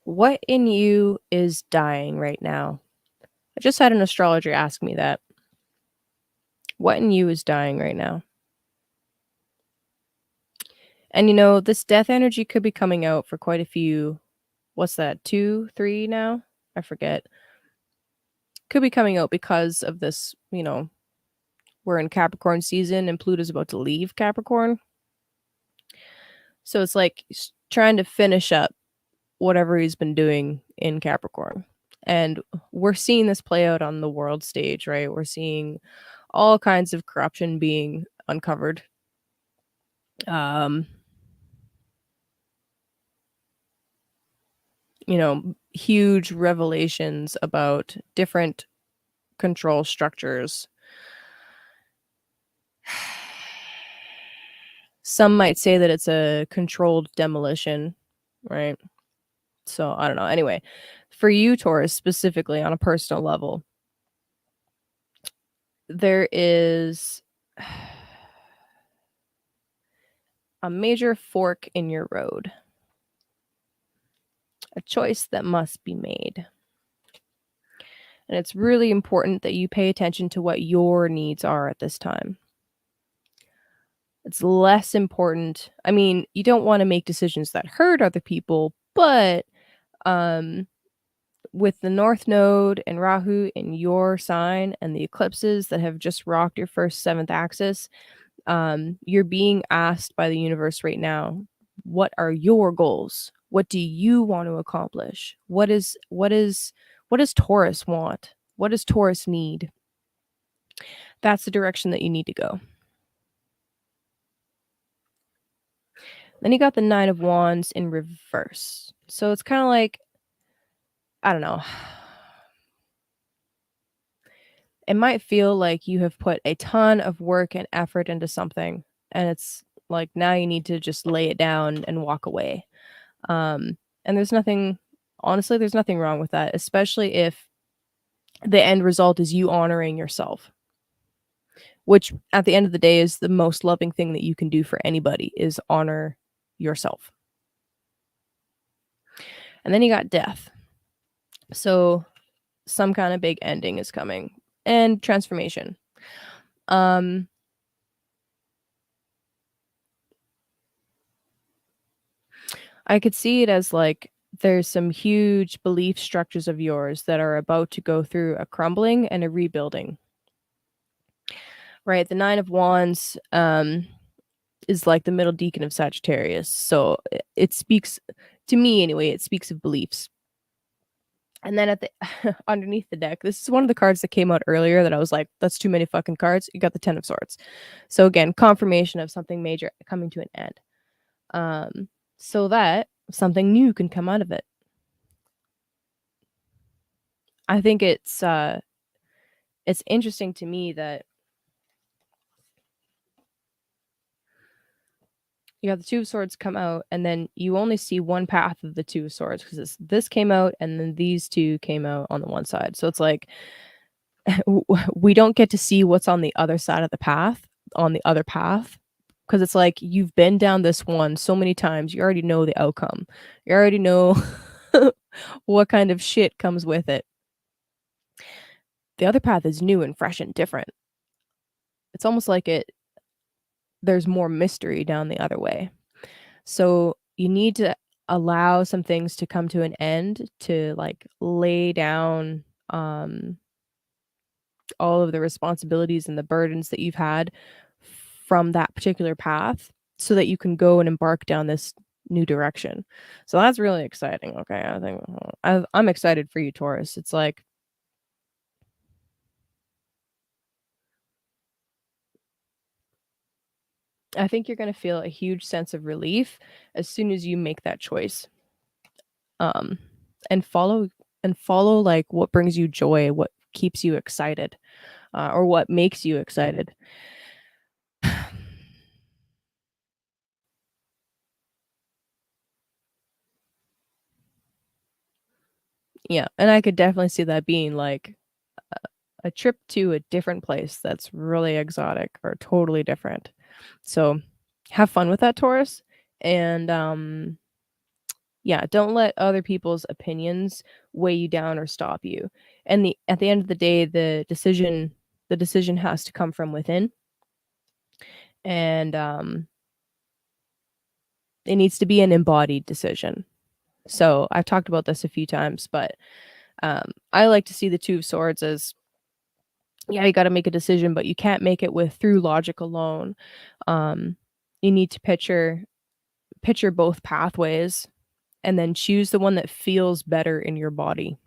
What in you is dying right now? I just had an astrologer ask me that. What in you is dying right now? And you know, this death energy could be coming out for quite a few. What's that? 2, 3 now? I forget. Could be coming out because of this, you know, we're in Capricorn season and Pluto's about to leave Capricorn. So it's like trying to finish up whatever he's been doing in Capricorn. And we're seeing this play out on the world stage, right? We're seeing all kinds of corruption being uncovered. You know, huge revelations about different control structures. Some might say that it's a controlled demolition, right? So I don't know. Anyway, for you, Taurus, specifically on a personal level, there is a major fork in your road, a choice that must be made. And it's really important that you pay attention to what your needs are at this time. It's less important. I mean, you don't want to make decisions that hurt other people, but with the North Node and Rahu in your sign and the eclipses that have just rocked your first 7th axis, you're being asked by the universe right now, what are your goals? What do you want to accomplish? What does Taurus want? What does Taurus need? That's the direction that you need to go. Then you got the Nine of Wands in reverse. So it's kind of like, I don't know. It might feel like you have put a ton of work and effort into something, and it's like now you need to just lay it down and walk away. And there's nothing, honestly, there's nothing wrong with that, especially if the end result is you honoring yourself, which at the end of the day is the most loving thing that you can do for anybody is honor yourself. And then you got death. So some kind of big ending is coming and transformation. I could see it as like there's some huge belief structures of yours that are about to go through a crumbling and a rebuilding. Right? The Nine of Wands is like the middle deacon of Sagittarius. So it speaks to me anyway, it speaks of beliefs. And then at the underneath the deck, this is one of the cards that came out earlier that I was like, that's too many fucking cards. You got the 10 of Swords. So again, confirmation of something major coming to an end. So that something new can come out of it. I think it's interesting to me that you got the Two of Swords come out, and then you only see one path of the Two of Swords because this came out, and then these two came out on the one side. So it's like we don't get to see what's on the other side of the path, on the other path, because it's like you've been down this one so many times, you already know the outcome. You already know what kind of shit comes with it. The other path is new and fresh and different. It's almost like there's more mystery down the other way. So you need to allow some things to come to an end to like lay down all of the responsibilities and the burdens that you've had from that particular path so that you can go and embark down this new direction. So that's really exciting. Okay. I think I'm excited for you, Taurus. It's like I think you're going to feel a huge sense of relief as soon as you make that choice. Um, and follow like what brings you joy, what keeps you excited, or what makes you excited. Yeah, and I could definitely see that being like a trip to a different place that's really exotic or totally different. So have fun with that, Taurus. And yeah, don't let other people's opinions weigh you down or stop you. And at the end of the day, the decision has to come from within. And it needs to be an embodied decision. So I've talked about this a few times, but I like to see the Two of Swords as, yeah, you got to make a decision, but you can't make it with through logic alone. Um, you need to picture both pathways and then choose the one that feels better in your body,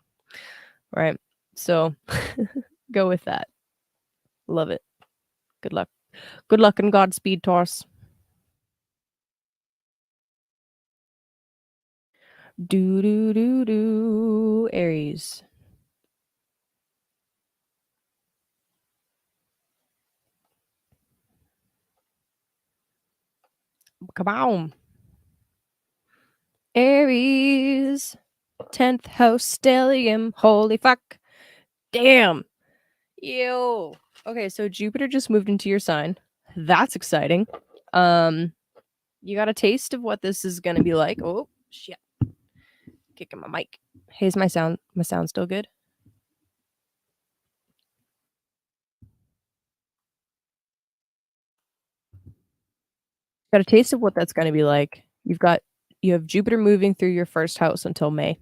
right? So go with that. Love it. Good luck. Good luck and Godspeed, Taurus. Do do do do. Aries. Kaboom. Aries. 10th house stellium. Holy fuck. Damn. Ew. Okay, so Jupiter just moved into your sign. That's exciting. Um, you got a taste of what this is gonna be like. Oh shit. Kicking my mic. Hey, is my sound still good? Got a taste of what that's gonna be like. You have Jupiter moving through your first house until May.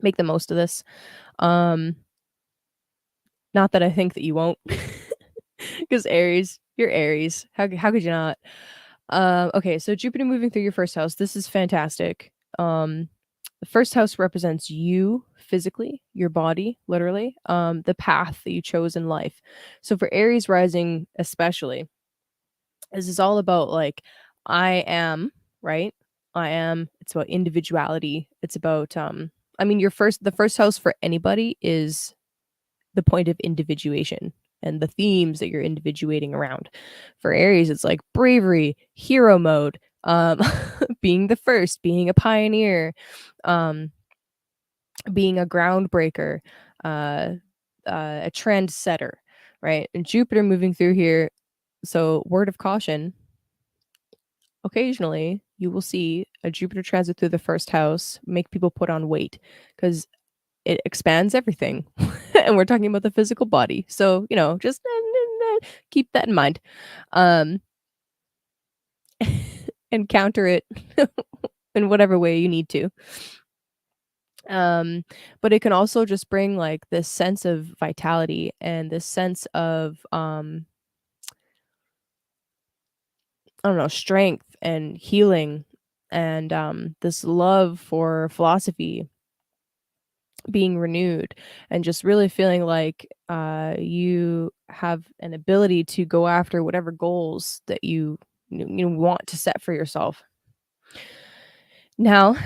Make the most of this. Um, not that I think that you won't, because Aries, you're Aries. How could you not? Okay, so Jupiter moving through your first house. This is fantastic. Um, the first house represents you physically, your body, literally, the path that you chose in life. So for Aries rising, especially, this is all about like, I am, right? I am. It's about individuality. It's about, I mean, the first house for anybody is the point of individuation and the themes that you're individuating around. For Aries, it's like bravery, hero mode, being the first, being a pioneer, um, being a groundbreaker, uh, a trendsetter, right? And Jupiter moving through here. So, word of caution, occasionally you will see a Jupiter transit through the first house make people put on weight because it expands everything. And we're talking about the physical body. So, just keep that in mind. Um, and counter it in whatever way you need to. But it can also just bring like this sense of vitality and this sense of I don't know, strength and healing and this love for philosophy being renewed and just really feeling like you have an ability to go after whatever goals that you want to set for yourself. Now,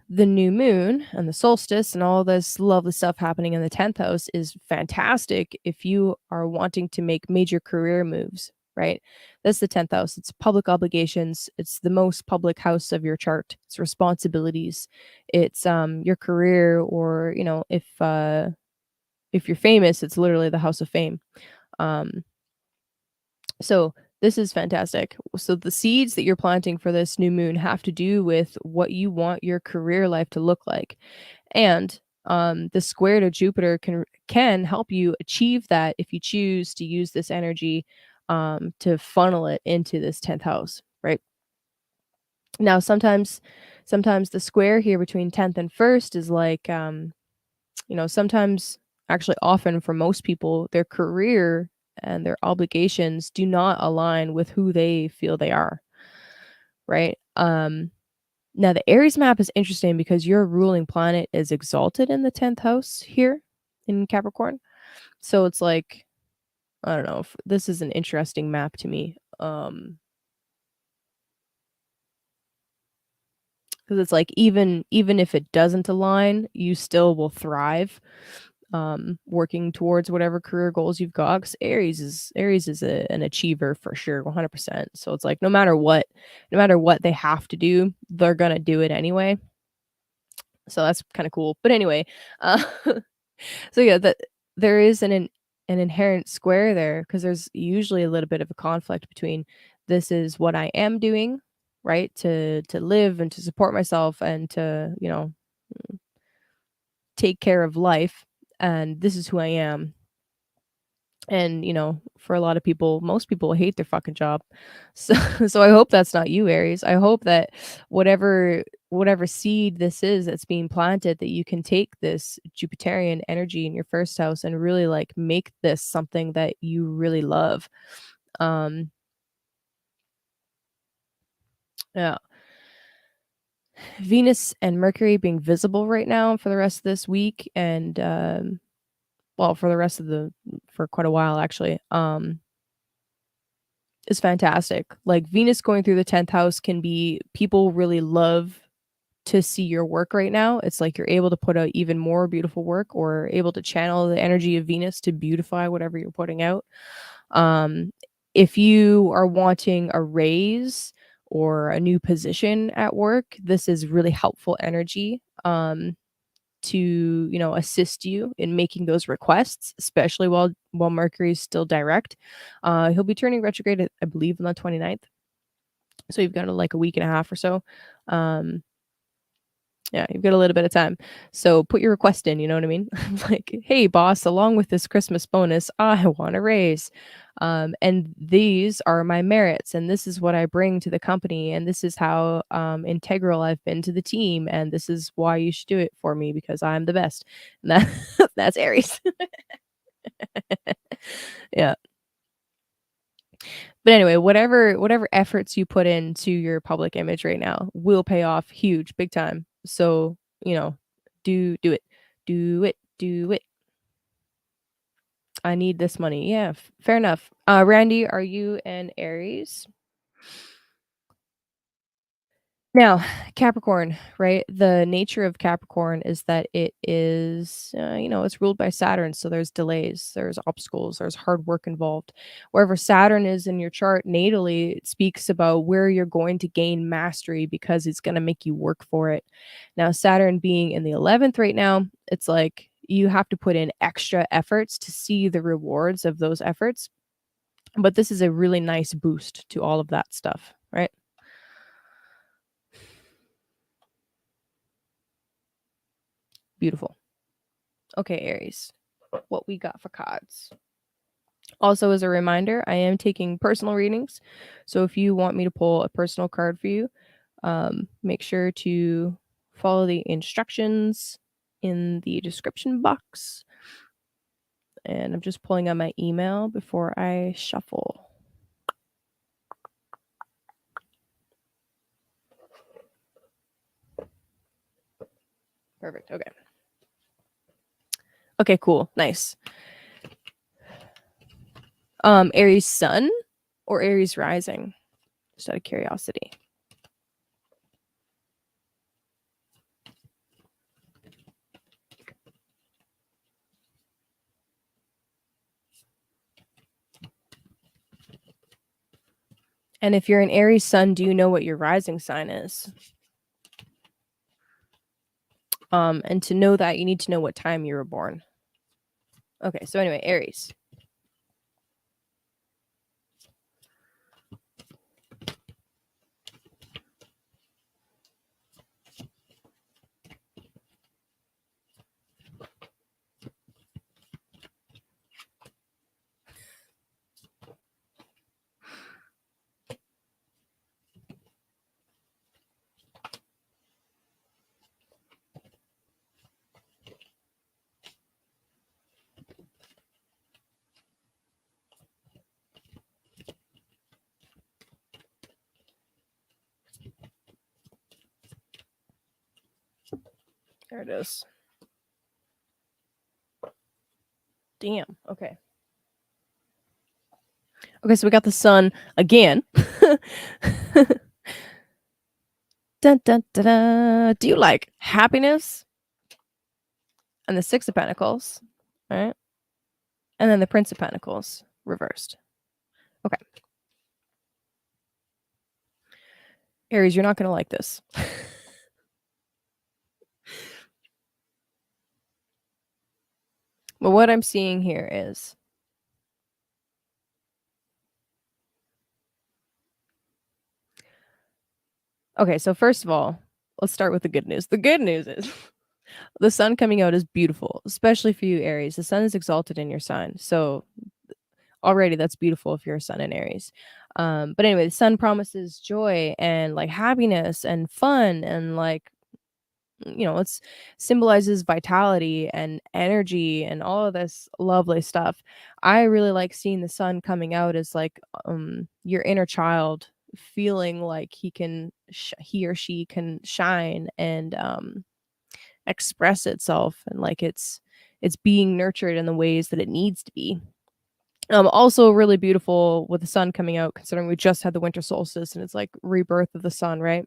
the new moon and the solstice and all this lovely stuff happening in the 10th house is fantastic if you are wanting to make major career moves, right? That's the 10th house. It's public obligations. It's the most public house of your chart. It's responsibilities. It's your career, or if you're famous, it's literally the house of fame. Um so this is fantastic. So the seeds that you're planting for this new moon have to do with what you want your career life to look like. And the square to Jupiter can help you achieve that if you choose to use this energy to funnel it into this 10th house, right? Now sometimes the square here between 10th and 1st is like sometimes, actually often for most people, their career and their obligations do not align with who they feel they are, right? Now the Aries map is interesting because your ruling planet is exalted in the 10th house here in Capricorn. So it's like, I don't know, this is an interesting map to me. because it's like even if it doesn't align, you still will thrive, working towards whatever career goals you've got. 'Cause Aries is an achiever for sure, 100%. So it's like no matter what they have to do, they're gonna do it anyway. So that's kind of cool. But anyway, uh, so yeah, that there is an inherent square there because there's usually a little bit of a conflict between this is what I am doing, right? To live and to support myself and to, take care of life, and this is who I am. And, for a lot of people, most people hate their fucking job. So so I hope that's not you, Aries. I hope that whatever seed this is that's being planted, that you can take this Jupiterian energy in your first house and really like make this something that you really love. Um yeah. Venus and Mercury being visible right now for the rest of this week and well, for the rest of the for quite a while actually. Is fantastic. Like Venus going through the 10th house can be people really love to see your work right now. It's like you're able to put out even more beautiful work or able to channel the energy of Venus to beautify whatever you're putting out. Um, if you are wanting a raise or a new position at work, this is really helpful energy. To assist you in making those requests, especially while Mercury is still direct. He'll be turning retrograde, I believe, on the 29th, so you've got like a week and a half or so. um yeah, you've got a little bit of time. So put your request in, you know what I mean? Like, hey, boss, along with this Christmas bonus, I want a raise. And these are my merits, and this is what I bring to the company, and this is how integral I've been to the team, and this is why you should do it for me because I'm the best. And that's Aries. Yeah. But anyway, whatever efforts you put into your public image right now will pay off huge, big time. So, do it. Do it. Do it. I need this money. Yeah, fair enough. Randy, are you an Aries? Now, Capricorn, right? The nature of Capricorn is that it is, it's ruled by Saturn. So there's delays, there's obstacles, there's hard work involved. Wherever Saturn is in your chart natally, it speaks about where you're going to gain mastery because it's going to make you work for it. Now, Saturn being in the 11th right now, it's like you have to put in extra efforts to see the rewards of those efforts. But this is a really nice boost to all of that stuff, right? Beautiful. Okay, Aries, what we got for cards. Also, as a reminder, I am taking personal readings. So if you want me to pull a personal card for you, make sure to follow the instructions in the description box. And I'm just pulling out my email before I shuffle. Perfect. Okay. Okay, cool. Nice. Aries sun or Aries rising? Just out of curiosity. And if you're an Aries sun, do you know what your rising sign is? And to know that, you need to know what time you were born. Okay, so anyway, Aries. There it is. Damn. Okay. Okay, so we got the sun again. Dun, dun, dun, dun. Do you like happiness? And the Six of Pentacles, right? And then the Prince of Pentacles reversed. Okay. Aries, you're not going to like this. But what I'm seeing here is okay, so first of all, let's start with the good news. The good news is the sun coming out is beautiful, especially for you, Aries. The sun is exalted in your sign. So already that's beautiful if you're a sun in Aries. But anyway, the sun promises joy and like happiness and fun and like it's symbolizes vitality and energy and all of this lovely stuff. I really like seeing the sun coming out as like your inner child feeling like he or she can shine and express itself and like it's being nurtured in the ways that it needs to be. Also really beautiful with the sun coming out, considering we just had the winter solstice and it's like rebirth of the sun, right?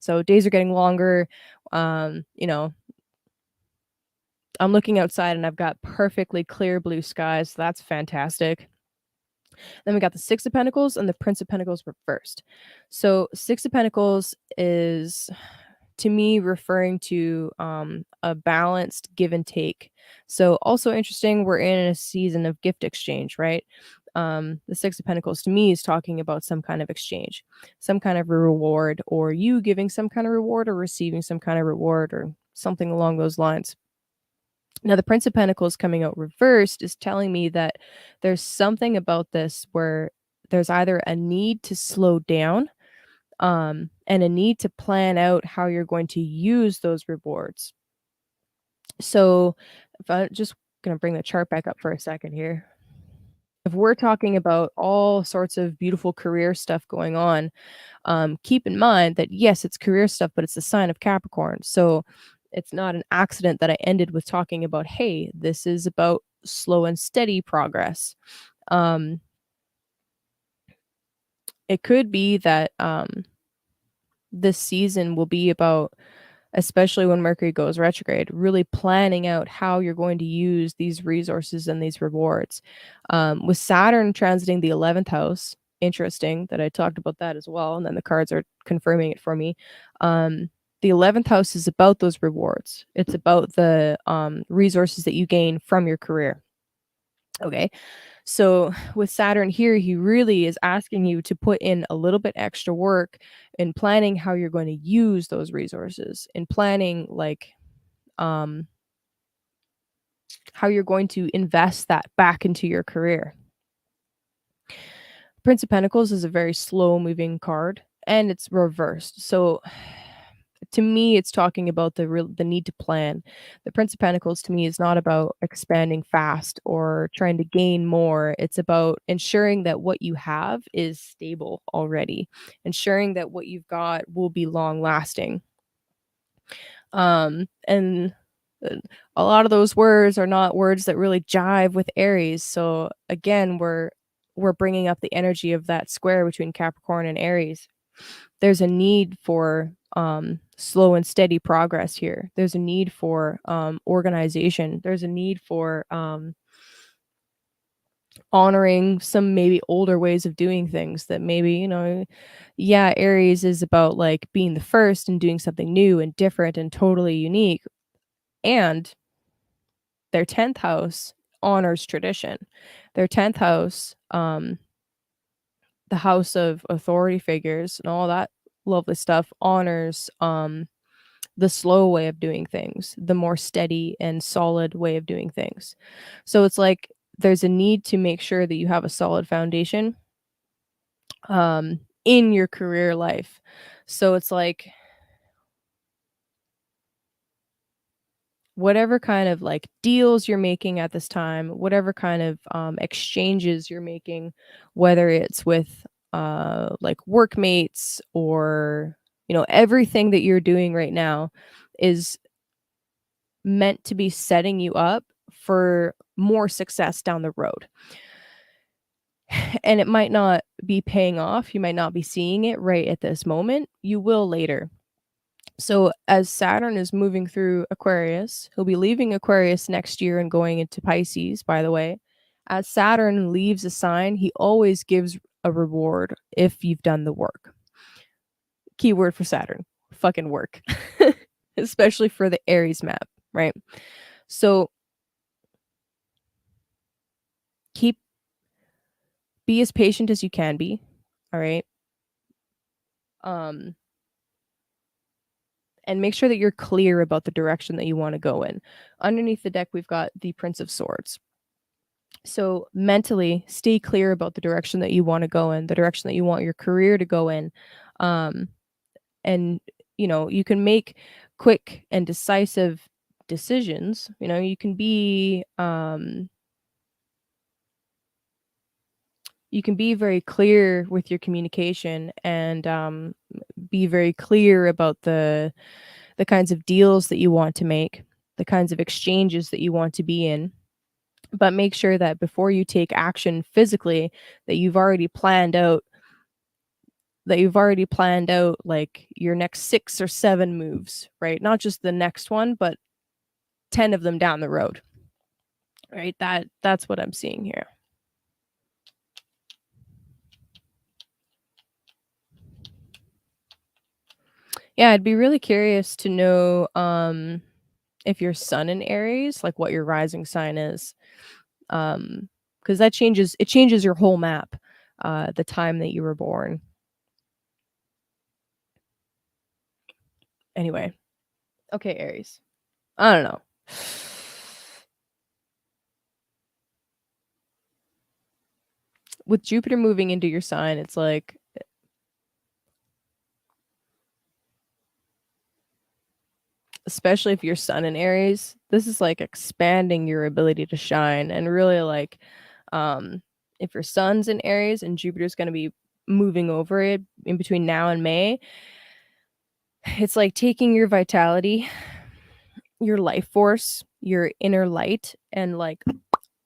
So days are getting longer. You know, I'm looking outside and I've got perfectly clear blue skies. So that's fantastic. Then we got the Six of Pentacles and the Prince of Pentacles reversed. So Six of Pentacles is to me referring to a balanced give and take. So also interesting, we're in a season of gift exchange, right? The Six of Pentacles to me is talking about some kind of exchange, some kind of a reward, or you giving some kind of reward or receiving some kind of reward or something along those lines. Now, the Prince of Pentacles coming out reversed is telling me that there's something about this where there's either a need to slow down and a need to plan out how you're going to use those rewards. So, if I'm just going to bring the chart back up for a second here. If we're talking about all sorts of beautiful career stuff going on, keep in mind that yes, it's career stuff, but it's the sign of Capricorn. So it's not an accident that I ended with talking about, hey, this is about slow and steady progress. It could be that this season will be about, especially when Mercury goes retrograde, really planning out how you're going to use these resources and these rewards. With Saturn transiting the 11th house, interesting that I talked about that as well, and then the cards are confirming it for me. The 11th house is about those rewards. It's about the resources that you gain from your career. Okay. So with Saturn here, he really is asking you to put in a little bit extra work in planning how you're going to use those resources, in planning like how you're going to invest that back into your career. Prince of Pentacles is a very slow moving card and it's reversed. So to me, it's talking about the need to plan. The Prince of Pentacles to me is not about expanding fast or trying to gain more. It's about ensuring that what you have is stable already, ensuring that what you've got will be long lasting. And a lot of those words are not words that really jive with Aries. So again, we're bringing up the energy of that square between Capricorn and Aries. There's a need for slow and steady progress here. There's a need for organization. There's a need for honoring some maybe older ways of doing things that maybe, yeah, Aries is about like being the first and doing something new and different and totally unique. And their 10th house honors tradition. Their 10th house, the house of authority figures and all that lovely stuff, honors the slow way of doing things, the more steady and solid way of doing things. So it's like there's a need to make sure that you have a solid foundation in your career life. So it's like whatever kind of like deals you're making at this time, whatever kind of exchanges you're making, whether it's with like workmates or everything that you're doing right now is meant to be setting you up for more success down the road. And it might not be paying off. You might not be seeing it right at this moment. You will later. So as Saturn is moving through Aquarius, he'll be leaving Aquarius next year and going into Pisces, by the way. As Saturn leaves a sign, he always gives a reward if you've done the work. Keyword for Saturn, fucking work. Especially for the Aries map, right? So be as patient as you can be, all right? And make sure that you're clear about the direction that you want to go in. Underneath the deck, we've got the Prince of Swords. So mentally, stay clear about the direction that you want to go in, the direction that you want your career to go in. And, you can make quick and decisive decisions. You can be very clear with your communication and be very clear about the kinds of deals that you want to make, the kinds of exchanges that you want to be in. But make sure that before you take action physically, that you've already planned out like your next 6 or 7 moves, right? Not just the next one, but 10 of them down the road. Right? That's what I'm seeing here. Yeah, I'd be really curious to know if your sun in Aries, like what your rising sign is. Because that changes your whole map, the time that you were born. Anyway. Okay, Aries. I don't know. With Jupiter moving into your sign, it's like especially if you're sun in Aries, this is like expanding your ability to shine and really like if your sun's in Aries and Jupiter's going to be moving over it in between now and May, it's like taking your vitality, your life force, your inner light and like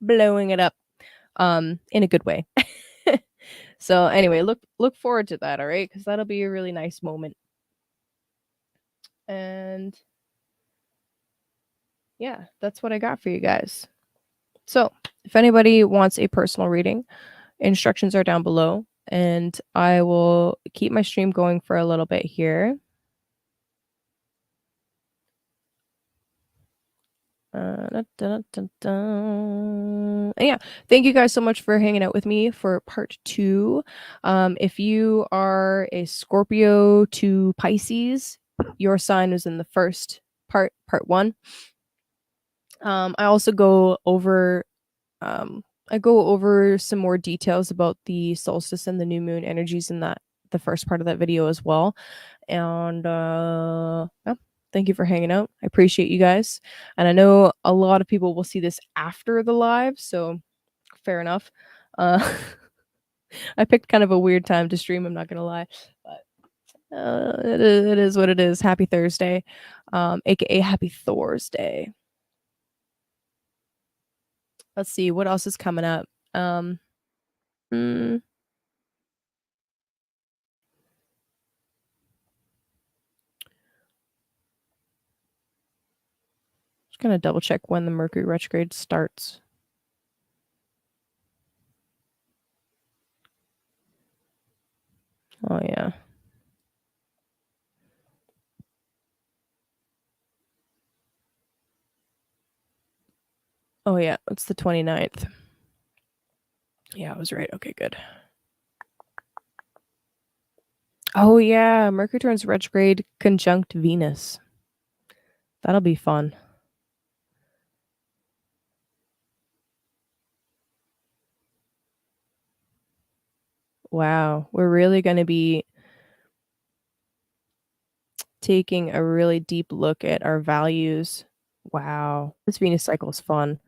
blowing it up in a good way. So anyway, look forward to that, all right? Cuz that'll be a really nice moment. And yeah, that's what I got for you guys. So, if anybody wants a personal reading, instructions are down below, and I will keep my stream going for a little bit here. Yeah, thank you guys so much for hanging out with me for part 2. If you are a Scorpio to Pisces, your sign is in the first part 1. I also go over some more details about the solstice and the new moon energies in the first part of that video as well. And yeah, thank you for hanging out. I appreciate you guys. And I know a lot of people will see this after the live, so fair enough. I picked kind of a weird time to stream, I'm not gonna lie, but it is what it is. Happy Thursday, aka Happy Thursday. Let's see what else is coming up. Just gonna double check when the Mercury retrograde starts. Oh yeah. Oh yeah, it's the 29th. Yeah, I was right. Okay, good. Oh yeah, Mercury turns retrograde conjunct Venus. That'll be fun. Wow, we're really going to be taking a really deep look at our values. Wow, this Venus cycle is fun.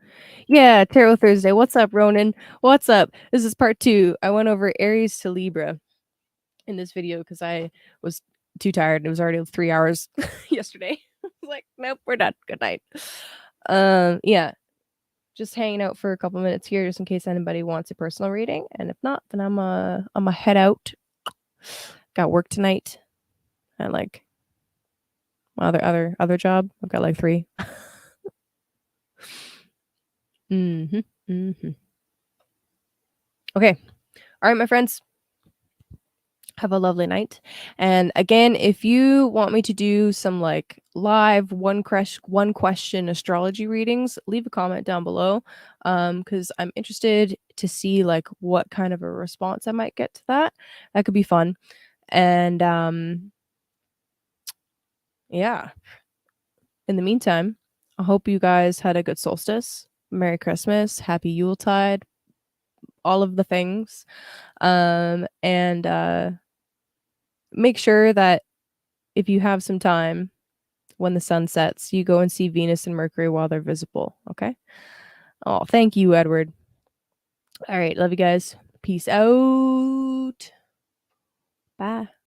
Yeah, Tarot Thursday. What's up, Ronan? What's up? This is part 2. I went over Aries to Libra in this video because I was too tired. It was already 3 hours yesterday. I was like, nope, we're done. Good night. Yeah, just hanging out for a couple minutes here just in case anybody wants a personal reading. And if not, then I'm a head out. Got work tonight at like My other job. I've got like 3. Mm-hmm. Mm-hmm. Okay. All right, my friends. Have a lovely night. And again, if you want me to do some like live one question astrology readings, leave a comment down below. Because I'm interested to see like what kind of a response I might get to that. That could be fun. And yeah. In the meantime, I hope you guys had a good solstice. Merry Christmas, happy Yuletide, all of the things. And make sure that if you have some time when the sun sets, you go and see Venus and Mercury while they're visible. Okay. Oh, thank you, Edward. All right. Love you guys. Peace out. Bye.